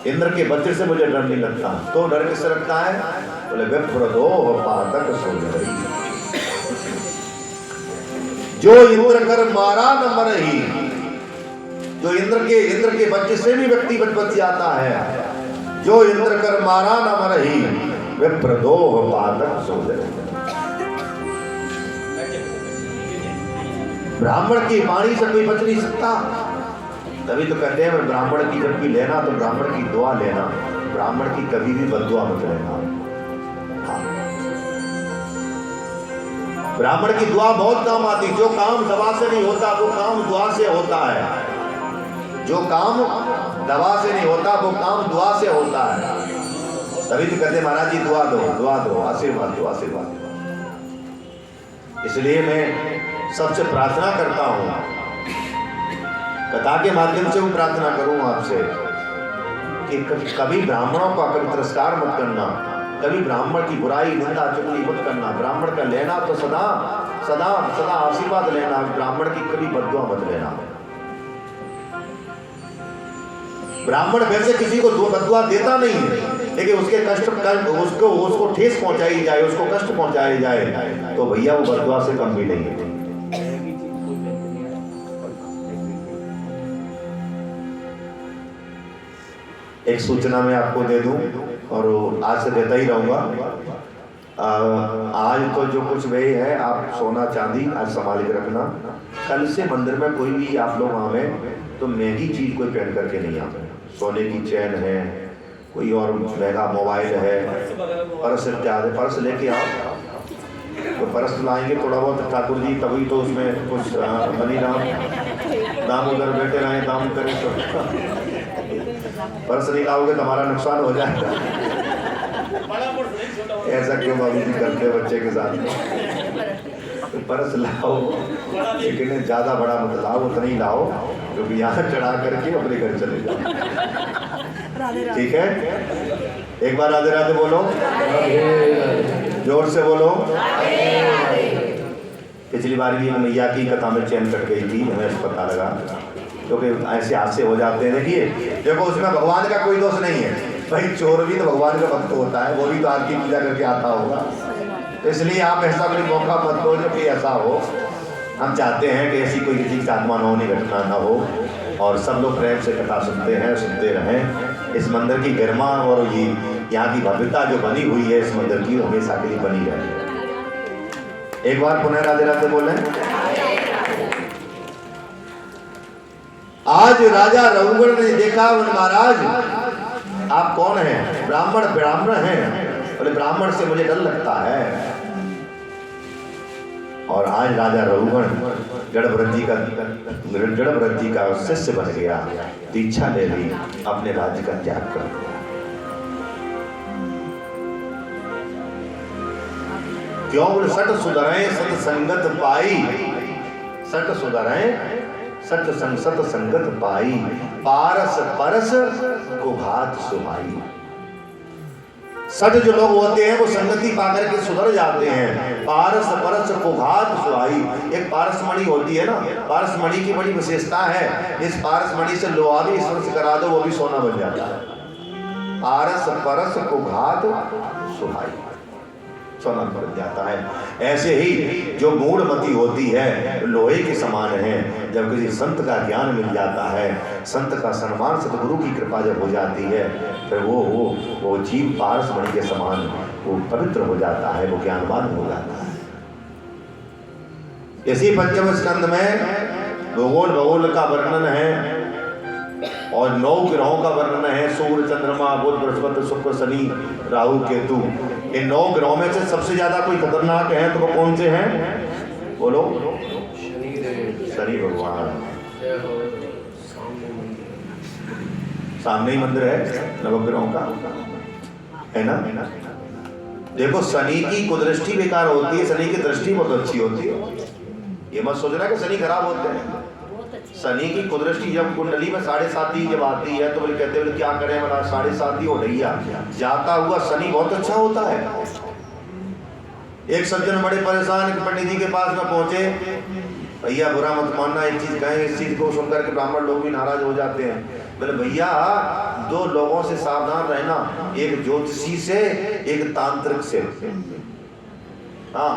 इंद्र के वज्र से मुझे डर नहीं लगता। तो डर किससे लगता है? बोले विप्र दो पातक सो गई। जो इंद्र कर मारा न मरही, जो इंद्र के वज्र से भी व्यक्ति बच जाता है। जो इंद्र कर मारा न मरही विप्र दो पातक सो गई। ब्राह्मण की वाणी से कोई बच नहीं सकता। तभी तो कहते हैं ब्राह्मण की जब भी लेना तो ब्राह्मण की दुआ लेना, ब्राह्मण की कभी भी बददुआ मत लेना। ब्राह्मण की दुआ बहुत काम आती। जो काम दवा से नहीं होता वो काम दुआ से होता है। जो काम दवा से नहीं होता वो काम दुआ से होता है। तभी तो कहते महाराज जी दुआ दो, दुआ दो, आशीर्वाद दो, आशीर्वाद दो। इसलिए मैं सबसे प्रार्थना करता हूँ, कथा के माध्यम से वो प्रार्थना करूँ आपसे कि कभी ब्राह्मणों का कभी तिरस्कार मत करना, कभी ब्राह्मण की बुराई निंदा चुगली मत करना। ब्राह्मण का लेना तो सदा सदा सदा आशीर्वाद लेना, ब्राह्मण की कभी बद्दुआ मत लेना। ब्राह्मण वैसे किसी को बद्दुआ देता नहीं है, लेकिन उसके कष्ट उसको ठेस पहुंचाई जाए, उसको कष्ट पहुंचाई जाए तो भैया वो बद्दुआ से कम भी नहीं है। एक सूचना मैं आपको दे दूं और आज से देता ही रहूंगा। आज तो जो कुछ वही है, आप सोना चांदी आज संभाल के रखना। कल से मंदिर में कोई भी आप लोग आवे तो महंगी चीज कोई पहन करके नहीं आवे। सोने की चैन है, कोई और महंगा मोबाइल है, पर्स इत्यादि, पर्स लेके आओ। तो पर्स लाएंगे थोड़ा बहुत ठाकुर जी, तभी तो उसमें कुछ बनी राम दाम उधर बैठे रहे, दाम करें तो पर्स नहीं लाओगे तो हमारा नुकसान हो जाएगा। ऐसा क्यों बाबू जी करते बच्चे के साथ? तो पर्स लाओ, लेकिन ज्यादा बड़ा मत लाओ, उतना ही लाओ क्योंकि यहाँ चढ़ा करके अपने घर चले जाओ। ठीक है, एक बार राधे राधे बोलो, जोर से बोलो। पिछली बार भी मैया की कथा में चैन कट गई थी, हमें पता लगा, क्योंकि ऐसे हादसे हो जाते हैं। देखिए देखो, उसमें भगवान का कोई दोष नहीं है भाई, चोर भी तो भगवान का भक्त होता है, वो भी तो आरती पूजा करके आता होगा। तो इसलिए आप ऐसा कोई मौका मत दो जो कि ऐसा हो। हम चाहते हैं कि ऐसी कोई किसी के साथ मनोनी घटना ना हो और सब लोग प्रेम से कथा सुनते हैं, सुनते रहें। इस मंदिर की गरिमा और ये यहाँ की भव्यता जो बनी हुई है इस मंदिर की, हमेशा के लिए बनी रहे। एक बार पुनः राधे राधे बोलें। आज राजा रघुगण ने देखा, महाराज आप कौन हैं? ब्राह्मण हैं। बोले ब्राह्मण से मुझे डर लगता है। और आज राजा रघुगण जड़भरत जी का शिष्य बन गया, दीक्षा ले ली, अपने राज्य का त्याग कर दिया। क्यों? बोले सट सुधरें सत संगत पाई, सट सुधरें सत संगत पाई, पारस परस को घात सुहाई। सट जो लोग होते हैं वो संगति पाकर के सुधर जाते हैं। पारस परस को घात सुहाई, एक पारसमणि होती है ना, पारसमणि की बड़ी विशेषता है। इस पारसमणि से लोहा भी स्पर्श करा दो वो भी सोना बन जाता है। पारस परस को घात सुहाई, सोना बन जाता है। ऐसे ही जो मूढ़मति होती है लोहे के समान है। जब किसी संत का ज्ञान मिल जाता है, संत का सम्मान, सतगुरु की कृपा जब हो जाती है, फिर वो जीव पारसमणि के समान वो पवित्र हो जाता है, वो ज्ञानवान हो जाता है। इसी पंचम स्कंद में भूगोल का वर्णन है और 9 ग्रहों का वर्णन है। सूर्य, चंद्रमा, बुध, बृहस्पति, शुक्र, शनि, राहु, केतु। इन 9 ग्रहों में से सबसे ज्यादा कोई खतरनाक है तो वो कौन से हैं? बोलो। शनि भगवान। सामने ही मंदिर है नवग्रहों का, है ना। देखो शनि की कुदृष्टि बेकार होती है, शनि की दृष्टि बहुत अच्छी होती है। ये मत सोचना कि शनि खराब होते हैं। शनि की कुदृष्टि जब कुंडली में 7.5 जब आती है तो बोले कहते हैं क्या करें, मेरा 7.5 हो रही है, जाता हुआ शनि बहुत अच्छा होता है। एक सज्जन बड़े परेशान पंडित जी के पास में पहुंचे, भैया बुरा मत मानना, एक चीज कहें, इस चीज को सुनकर के ब्राह्मण लोग भी नाराज हो जाते हैं। बोले भैया 2 लोगों से सावधान रहना, एक ज्योतिषी से, एक तांत्रिक से। हाँ,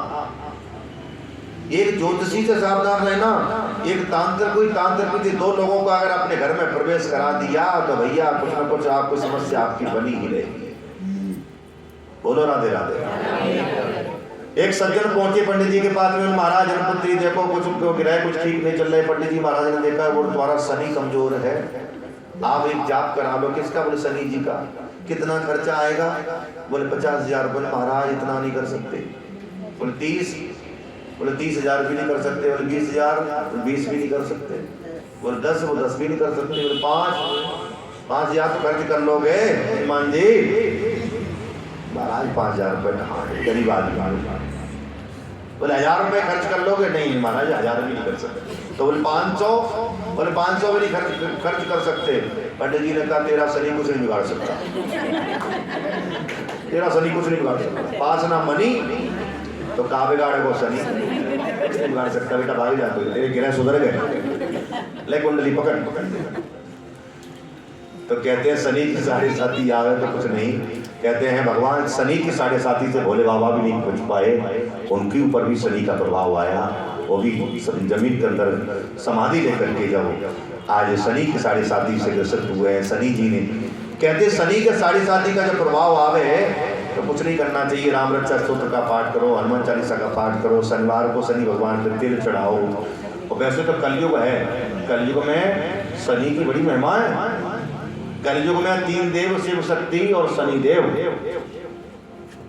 एक ज्योतिषी से सावधान रहना, एक तांत्रिक, कोई तांत्रिक थी। 2 लोगों को अगर अपने घर में प्रवेश करा दिया तो भैया कुछ न कुछ आपको समस्या आपकी बनी ही रहेगी। बोलो राधे राधे। एक सज्जन पहुंचे पंडित जी के पास में, महाराज पुत्री देखो कुछ ग्रह कुछ ठीक नहीं चल रहे। पंडित जी महाराज ने देखा वो तुम्हारा शनि कमजोर है, आप एक जाप करा लो। किसका? बोले शनि जी का। कितना खर्चा आएगा? बोले 50,000 रुपये। महाराज इतना नहीं कर सकते। बोले 30? बोले 30,000 भी नहीं कर सकते। बोले 20,000? 20 भी नहीं कर सकते। बोले 10, वो 10 भी नहीं कर सकते। बोले 5,000 तो खर्च कर लोगे हनुमान जी। महाराज 5,000 रुपये गरीब आदमी। बोले 1,000 रुपये खर्च कर लोगे? नहीं महाराज 1,000 भी नहीं कर सकते। तो बोले 500? बोले 500 भी नहीं खर्च कर सकते। पंडित जी ने कहा तेरा शनि कुछ नहीं बिगाड़ सकता, तेरा शनि कुछ नहीं बिगाड़ सकता। पास ना मनी तो कहाँ बिगाड़े वो शनि, नहीं बिगाड़ सकता। बेटा भाग जाते तेरे गिरह सुधर गए, ले कुंडली पकड़। तो कहते हैं शनि की 7.5 आवे तो कुछ नहीं। कहते हैं भगवान शनि की 7.5 से भोले बाबा भी नहीं पहुंच पाए, उनके ऊपर भी शनि का प्रभाव आया। वो भी जमीन के अंदर समाधि लेकर के जब आज शनि की 7.5 से ग्रसित हुए हैं शनि जी ने। कहते शनि के 7.5 का जब प्रभाव आवे तो कुछ नहीं करना चाहिए। राम रक्षा स्तोत्र का पाठ करो, हनुमान चालीसा का पाठ करो, शनिवार को शनि भगवान पर तिल चढ़ाओ। और वैसे तो कलयुग है, कलयुग में शनि की बड़ी महिमा है। कलयुग में 3 देव, शिव शक्ति और शनि देव।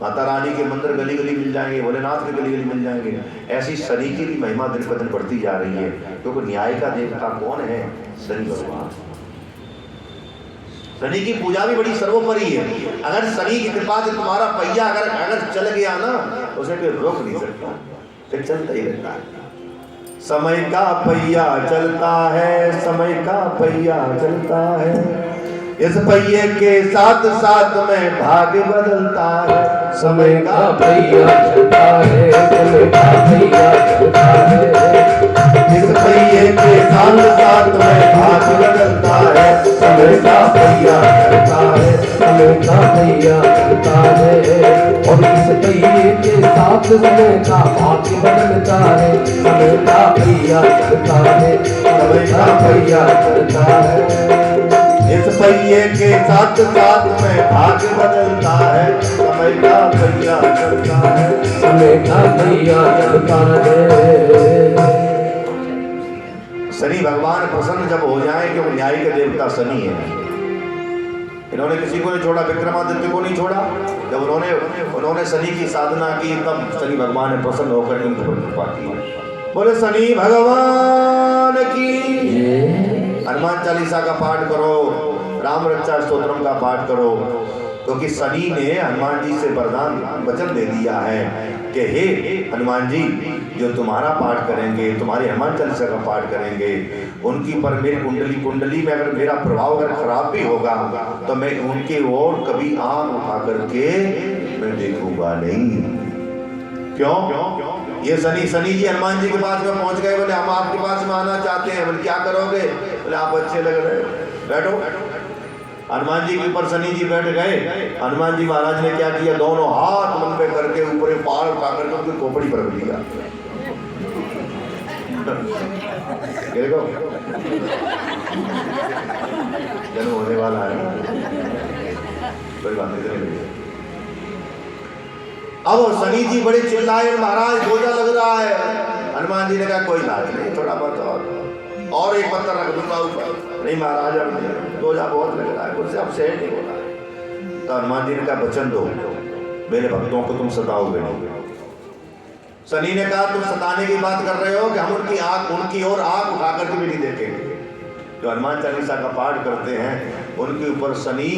माता रानी के मंदिर गली गली मिल जाएंगे, भोलेनाथ के गली गली मिल जाएंगे। ऐसी शनि की भी महिमा दिन पर दिन बढ़ती जा रही है, क्योंकि न्याय का देवता कौन है? शनि भगवान। शनि की पूजा भी बड़ी सर्वोपरि है। अगर शनि की कृपा से तुम्हारा पहिया अगर चल गया ना, उसे कोई रोक नहीं सकता, फिर चलता ही रहता है। समय का पहिया चलता है, समय का पहिया चलता है, इस पहिए के साथ साथ में भाग्य बदलता है। समय का पहिया चलता है, समय का पहिया चलता है, इस पहिए के साथ साथ में भाग्य बदलता है। समय का पहिया चलता है, समय का पहिया चलता है, और इस पहिए के साथ समय का भाग्य बदलता है। समय का पहिया चलता है, समय का पहिया चलता है, इस पहिए के साथ साथ में भाग्य बदलता है। समय का पहिया चलता है, समय का पहिया चलता है। शनि भगवान प्रसन्न जब हो जाए, क्योंकि न्याय के देवता शनि है। इन्होंने किसी को नहीं छोड़ा, विक्रमादित्य को नहीं छोड़ा। जब उन्होंने शनि की साधना की, तब शनि भगवान ने प्रसन्न होकर उनके ऊपर कृपा की। बोले शनि भगवान की। हनुमान चालीसा का पाठ करो, राम रक्षा स्तोत्रम का पाठ करो, क्योंकि शनि ने हनुमान जी से वरदान वचन दे दिया है कि हे हनुमान जी, जो तुम्हारा पाठ करेंगे, तुम्हारी हनुमान चालीसा का पाठ करेंगे, उनकी पर मेरी कुंडली में अगर मेरा प्रभाव अगर खराब भी होगा तो मैं उनके ओर कभी आंख उठा करके मैं देखूंगा नहीं। क्यों? ये शनि जी हनुमान जी के पास में पहुंच गए। बोले हम आपके पास में आना चाहते हैं। बोले क्या करोगे? बोले आप अच्छे लग रहे हो, बैठो। हनुमान जी के ऊपर शनि जी बैठ गए। हनुमान जी महाराज ने क्या किया? दोनों हाथ लंबे करके ऊपर पार उठा करके उनकी खोपड़ी पर रख दिया। देखो जन्म होने वाला है, कोई बात नहीं। अब शनि जी बड़े चिल्लाए, महाराज गोजा लग रहा है। हनुमान जी ने कहा कोई बात नहीं, थोड़ा बहुत और एक पत्थर रख दूंगा ऊपर। नहीं महाराज अब गोजा बहुत लग रहा है, मुझसे अब सहन नहीं हो रहा है। तो हनुमान जी ने कहा वचन दो, मेरे भक्तों को तुम सताओगे नहीं। शनि ने कहा तुम सताने की बात कर रहे हो कि हम उनकी ओर आंख उठा करके भी नहीं देखेंगे। जो हनुमान चालीसा का पाठ करते हैं उनके ऊपर शनि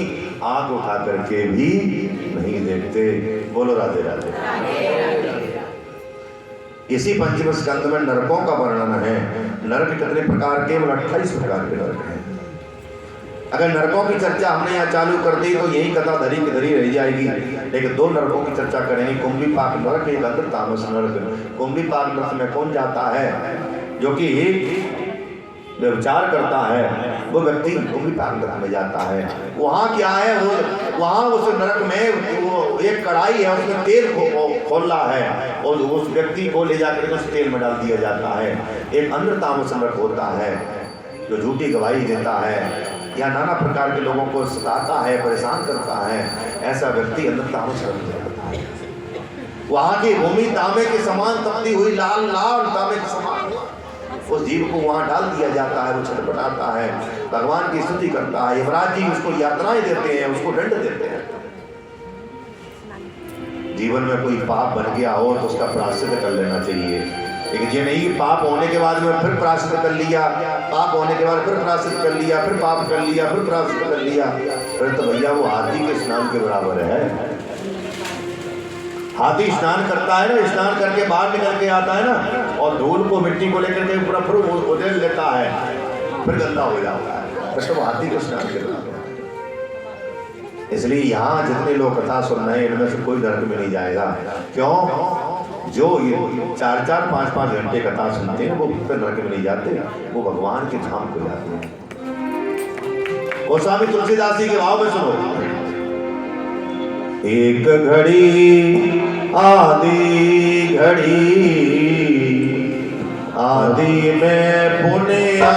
आंख उठा करके भी नहीं देखते। बोलो राधे राधे। इसी पंचम स्कंद में नरकों का वर्णन है। नरक कितने प्रकार के? 28 प्रकार के नरक हैं। अगर नरकों की चर्चा हमने यहाँ चालू कर दी तो यही कथा धरी की धरी रह जाएगी। लेकिन 2 नरकों की चर्चा करेंगे, कुंभी पाक नरक, एक अंदर तामस नरक। कुंभी पाक नरक में कौन जाता है? जो कि व्यभिचार करता है, वो व्यक्ति कुंभी पाक नरक में जाता है। वहाँ क्या है? वहाँ उस नरक में वो एक कढ़ाई है, उसमें तेल खोला है और उस व्यक्ति को ले जाकर उस तेल में डाल दिया जाता है। एक अंदर तामस नरक होता है जो झूठी गवाही देता है या नाना प्रकार के लोगों को सताता है, परेशान करता है। ऐसा व्यक्ति अंदर तामस नरक में जाता है। वहाँ की भूमि तांबे के समान तपती हुई, लाल लाल तांबे के समान, उस जीव को वहां डाल दिया जाता है। वो छटपटाता है, भगवान की स्तुति करता है। यमराज जी उसको यातनाएं देते हैं, उसको दंड देते हैं। जीवन में कोई पाप बन गया हो तो उसका प्रायश्चित कर लेना चाहिए। लेकिन ये नहीं पाप होने के बाद में फिर प्रायश्चित कर लिया, पाप होने के बाद फिर प्रायश्चित कर लिया, फिर पाप कर लिया, फिर प्रायश्चित कर लिया, फिर तो भैया वो हाथी के स्नान के बराबर है। हाथी स्नान करता है ना, स्नान करके बाहर निकल के आता है ना, और धूल को मिट्टी को लेकर के पूरा फिर उधेल लेता है, फिर गंदा हो जाता है, फिर तो वो हाथी के स्नान के बराबर। इसलिए यहाँ जितने लोग कथा सुन रहे हैं इनमें से कोई नरक में नहीं जाएगा। क्यों? जो ये 4-4, 5-5 घंटे कथा सुनते हैं वो फिर नरक में नहीं जाते, वो भगवान के धाम को जाते हैं। गोस्वामी तुलसीदास जी के भाव में सुनो। एक घड़ी आदि घड़ी, आदि में पुण्या,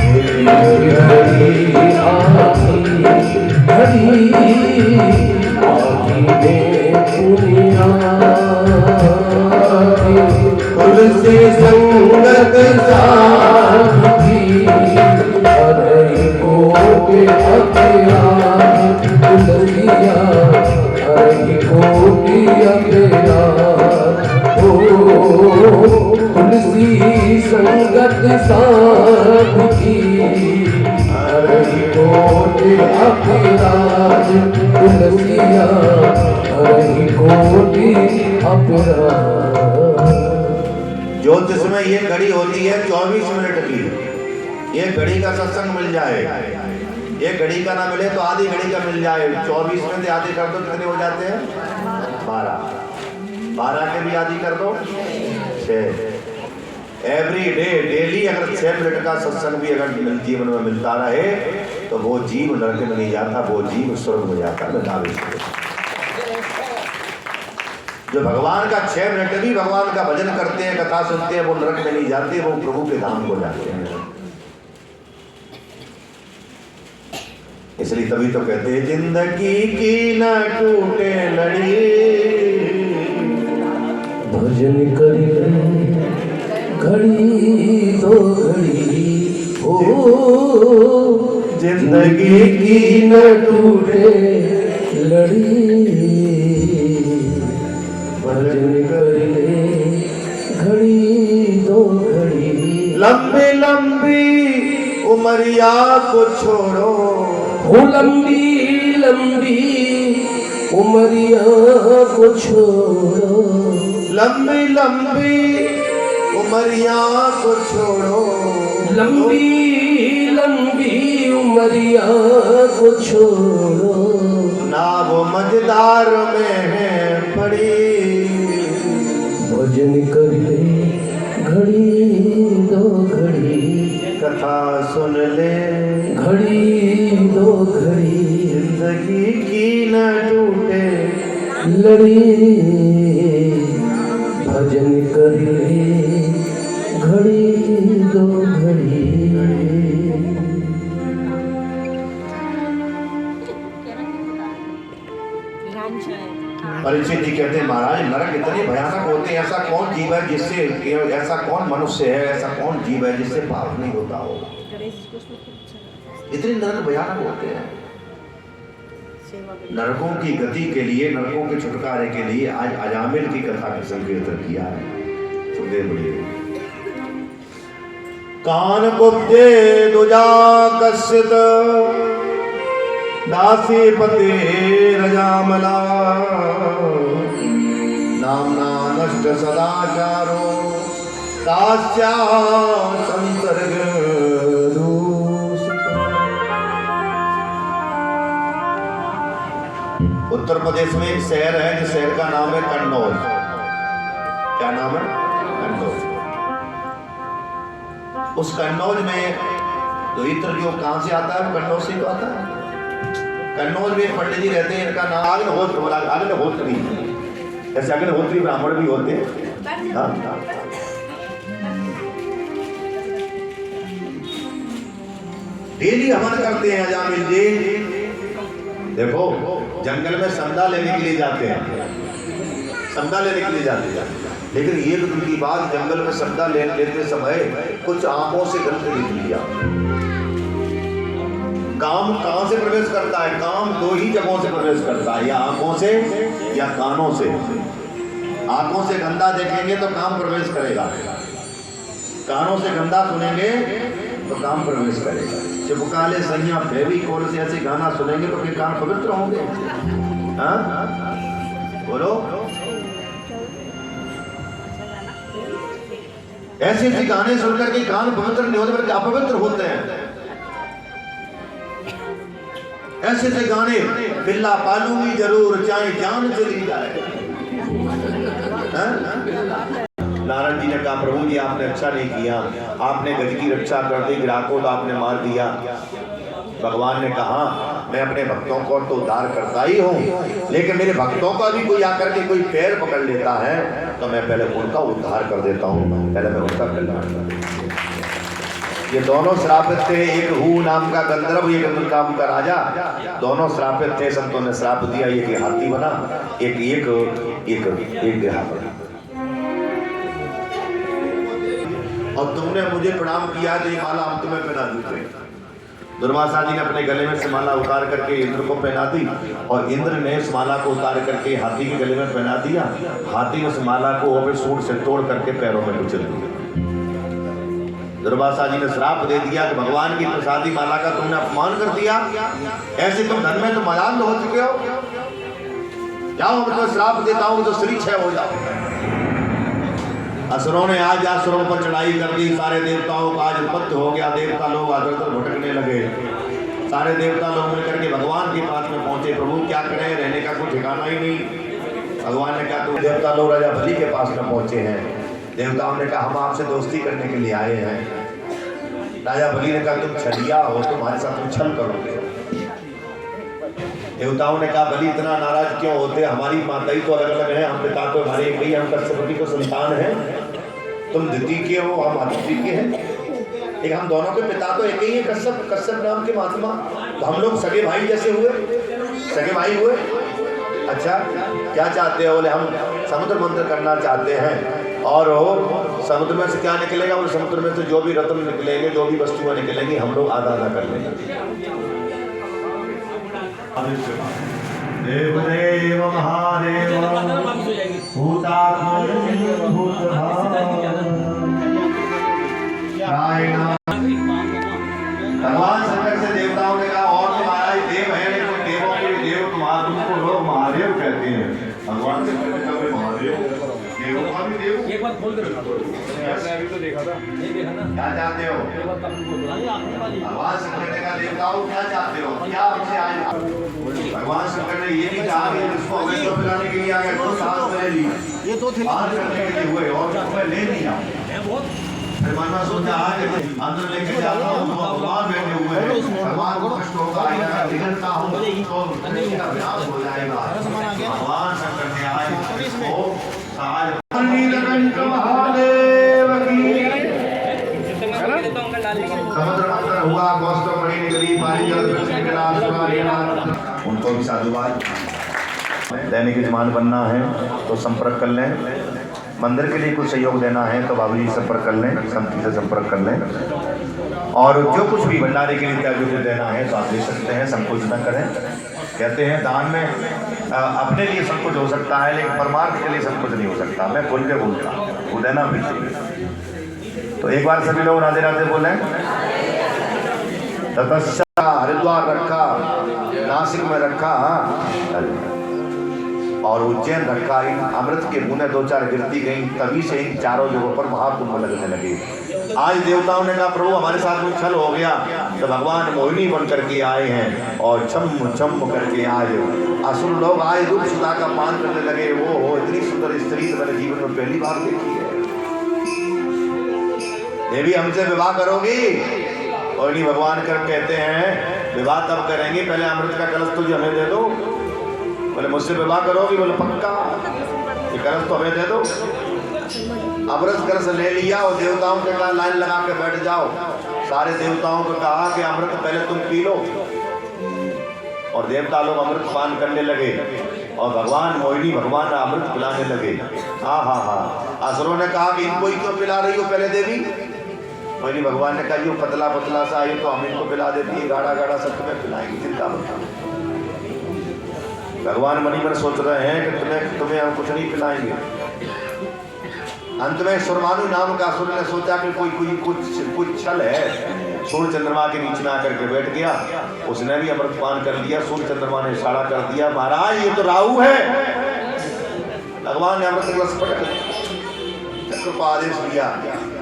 घड़ी आदि में पुनिया, तुलसी संगत साथी, हरि को के अपराध, तुलसिया हरि को के अपराध, ओ तुलसी संगत साथी, हरि को के अपराध, तुलसिया हरि को के अपराध। ज्योतिष में ये घड़ी होती है 24 मिनट की। ये घड़ी का सत्संग मिल जाए, ये घड़ी का ना मिले तो आधी घड़ी का मिल जाए। 24 में से आधी कर दो कितने हो जाते हैं? 12 के भी आधी कर दो 6। एवरी डे डेली अगर 6 मिनट का सत्संग भी अगर जीवन में मिलता रहे तो वो जीव नरक में नहीं जाता, वो जीव स्वर्ग में जाता। जो भगवान का 6 मिनट भी भगवान का भजन करते हैं, कथा सुनते हैं, वो नरक में नहीं जाते, वो प्रभु के धाम को जाते हैं। इसलिए तभी तो कहते हैं जिंदगी की न टूटे लड़ी, भजन करी घड़ी दो घड़ी, ओ जिंदगी की न टूटे लड़ी, भजन करी घड़ी दो घड़ी। लंबी लंबी उमरिया को छोड़ो, हो लंबी लंबी उमरिया को छोड़ो, लंबी लंबी उमरिया को छोड़ो, लंबी लंबी उमरिया को छोड़ो, ना वो मझदार में है पड़ी, भजन कर ले घड़ी दो घड़ी, कथा सुन ले घड़ी दो घड़ी, जिंदगी की न टूटे लड़ी, भजन कर ले घड़ी दो घड़ी। परीक्षित जी कहते हैं महाराज नरक इतने भयानक होते हैं, ऐसा कौन जीव है जिससे, ऐसा कौन मनुष्य है, ऐसा कौन जीव है जिससे पाप नहीं होता हो। इतने नरक भयानक होते हैं। नरकों की गति के लिए, नरकों के छुटकारे के लिए आज अजामिल की कथा का संकीर्तन किया है। सुखदेव बोलिए। कान कुब्जे दुजा कसित दासी पते रजामला, नामना नष्ट सदाचारो दास्या संसर्ग दूषित। उत्तर प्रदेश में एक शहर है जिस शहर का नाम है कन्नौज। क्या नाम है? कन्नौज। उस कन्नौज में तो इत्र जो कहां से आता है? कन्नौज से तो आता है। कन्नौज में पंडित जी रहते हैं, इनका नाम अग्निहोत्री। जैसे अग्निहोत्री ब्राह्मण भी होते हैं। हाँ, डेली हवन करते हैं अजामिल जी। देखो जंगल में संदा लेने के लिए जाते हैं, संदा लेने के लिए जाते हैं, लेकिन ये तो की बात, जंगल में संदा लेते समय कुछ आंखों से गंध निकल लिया। काम कहां से प्रवेश करता है? काम 2 ही जगहों से प्रवेश करता है, या आंखों से या कानों से। आंखों से गंदा देखेंगे तो काम प्रवेश करेगा, कानों से गंदा सुनेंगे तो काम प्रवेश करेगा। चिपकाले सैया फेविकोल से ऐसे गाना सुनेंगे तो फिर कान पवित्र होंगे। हाँ बोलो, ऐसे ऐसे गाने सुनकर के कान पवित्र नहीं होते बल्कि अपवित्र होते हैं। ऐसे ऐसे गाने, बिल्ला पालूंगी जरूर चाहे जान चली जाए। नारायण जी ने कहा प्रभु जी आपने अच्छा नहीं किया, आपने गज की रक्षा कर दी, ग्राहकों को आपने मार दिया। भगवान ने कहा मैं अपने भक्तों को तो उद्धार करता ही हूँ, लेकिन मेरे भक्तों का भी कोई आकर के कोई पैर पकड़ लेता है तो मैं पहले उनका उद्धार कर देता हूँ, पहले मैं उनका कल्याण कर देता हूँ। ये दोनों श्रापित थे, एक हू नाम का गंधर्व, एक इंद्र नाम का राजा, दोनों श्रापित थे। संतों ने श्राप दिया, एक हाथी बना, एक एक एक एक ग्रह बना। और तुमने मुझे प्रणाम किया तो ये माला हम तुम्हें पहना देते। दुर्वासा जी ने अपने गले में से माला उतार करके इंद्र को पहना दी और इंद्र ने इस माला को उतार करके हाथी के गले में पहना दिया। हाथी ने उस माला को अपने सूंड से तोड़ करके पैरों में कुचल दिया। दुर्वासा जी ने श्राप दे दिया कि भगवान की प्रसादी माला का तुमने अपमान कर दिया, ऐसे तुम धन में तो मलाल हो चुके हो, जाओ मैं तुम्हें श्राप देता हूँ तो श्री क्षय हो जाओ। असुरों ने आज असुरों पर चढ़ाई कर दी, सारे देवताओं का आज उपद्रव हो गया, देवता लोग आदर भटकने लगे। सारे देवता लोग मिलकर के भगवान के पास में पहुंचे, प्रभु क्या करें, रहने का कोई ठिकाना ही नहीं। भगवान ने कहा तुम देवता लोग राजा बलि के पास में पहुंचे हैं। देवताओं ने कहा हम आपसे दोस्ती करने के लिए आए हैं। राजा बलि ने कहा तुम छलिया हो, तुम्हारे साथ तुम छल करोगे। देवताओं ने कहा बलि इतना नाराज क्यों होते, हमारी माता ही तो अलग अलग है, हम पिता तो हमारे एक ही, हम कश्यपति को संतान है, तुम दिति के हो, हम आदित्य के हैं, एक हम दोनों के पिता तो एक ही है, कश्यप नाम के महात्मा, तो हम लोग सगे भाई जैसे हुए, सगे भाई हुए। अच्छा क्या चाहते हो? बोले हम समुद्र मंथन करना चाहते हैं और समुद्र में से क्या निकलेगा? बोले समुद्र में से जो भी रत्न निकलेंगे, जो भी वस्तुएं निकलेंगी, हम लोग आधा आधा कर लेंगे। देवदेव महादेव भगवान शंकर से देवताओं ने कहा और तुम्हारा ही देव है, लेकिन देवों के देव तुम्हारा तुमको लोग महादेव कहते हैं। भगवान से महादेव देवों का भी देव। एक बार खोल के अभी तो देखा था, नहीं देखा ना, क्या चाहते हो? भगवान शंकर ने कहा देवताओं क्या चाहते हो, क्या हमसे आए? भगवान शंकर ने ये नहीं कहा कि जिसको अवैध पिलाने के लिए आ गए तो साथ में ली, ये तो बाहर करने के लिए हुए और मैं ले नहीं आऊँ। फिर मन में सोचा अंदर लेके जाता हूँ तो भगवान बैठे हुए हैं, भगवान को कष्ट होगा, बिगड़ता हूँ तो विनाश हो जाएगा। भगवान शंकर ने आज इसको समुद्र मंथन हुआ, कौस्तुभ मणि निकली, पारिजात निकला, उनको भी साधुवाद। दैनिक यजमान बनना है तो संपर्क कर लें, मंदिर के लिए कुछ सहयोग देना है तो बाबू जी संपर्क कर लें, समिति से संपर्क कर लें, और जो कुछ भी भंडारे के लिए जो कुछ देना है तो आप दे सकते हैं, संकोच न करें। कहते हैं दान में अपने लिए संकोच हो सकता है लेकिन परमार्थ के लिए संकोच नहीं हो सकता। मैं खुल के बोलता हूँ, वो देना भी चाहिए। तो एक बार सभी लोग राधे राधे बोलें। तपस्या हरिद्वार रखा, नासिक में रखा और उज्जैन रखा। इन अमृत के बूंदें दो चार गिरती गई, तभी से इन चारों जगहों पर महाकुंभ लगने लगे। आज देवताओं ने कहा प्रभु हमारे साथ में छल हो गया, तो भगवान मोहिनी बन करके आए हैं और छम छम करके आज असुर लोग आए दूध सुधा का पान करने लगे। वो हो इतनी सुंदर स्त्री तो मैंने जीवन में पहली बार देखी है। देवी हमसे विवाह करोगी? और नहीं, भगवान कर कहते हैं विवाह तब करेंगे, पहले अमृत का कलश तुझे हमें दे दो। बोले मुझसे विवाह करोगी? बोले पक्का, ये कलश तो हमें दे दो। अमृत कलश ले लिया और देवताओं के कहा लाइन लगा के बैठ जाओ। सारे देवताओं को कहा कि अमृत पहले तुम पी लो, और देवता लोग अमृत पान करने लगे और भगवान मोहिनी भगवान अमृत पिलाने लगे। हाँ हाँ हाँ, असुरों ने कहा कि इनको ही क्यों पिला रही हो पहले देवी? मोहिनी भगवान ने कहा जो पतला पतला सा आई तो हम इनको पिला देती है, गाढ़ा गाढ़ा सब तुम्हें पिलाएंगे, चिंता मत। भगवान मनी मन सोच रहे हैं कि तुम्हें हम कुछ नहीं पिलाएंगे। अंत में सुरमानु नाम का असुर ने सोचा कि कुछ छल है, सूर्य चंद्रमा के बीच में आकर के बैठ गया, उसने भी अमृत पान कर लिया। सूर्य चंद्रमा ने इशारा कर दिया, महाराज ये तो राहु है। भगवान ने अमृत कलश चक्र को आदेश दिया,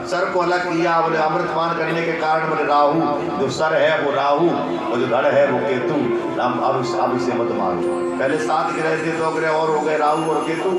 सर को अलग किया, बोले अमृत पान करने के कारण बोले राहु, जो सर है वो राहु और जो धड़ है वो केतु। अब इसे मत मारो। पहले 7 ग्रह थे, 2 ग्रह और हो गए, राहु और केतु।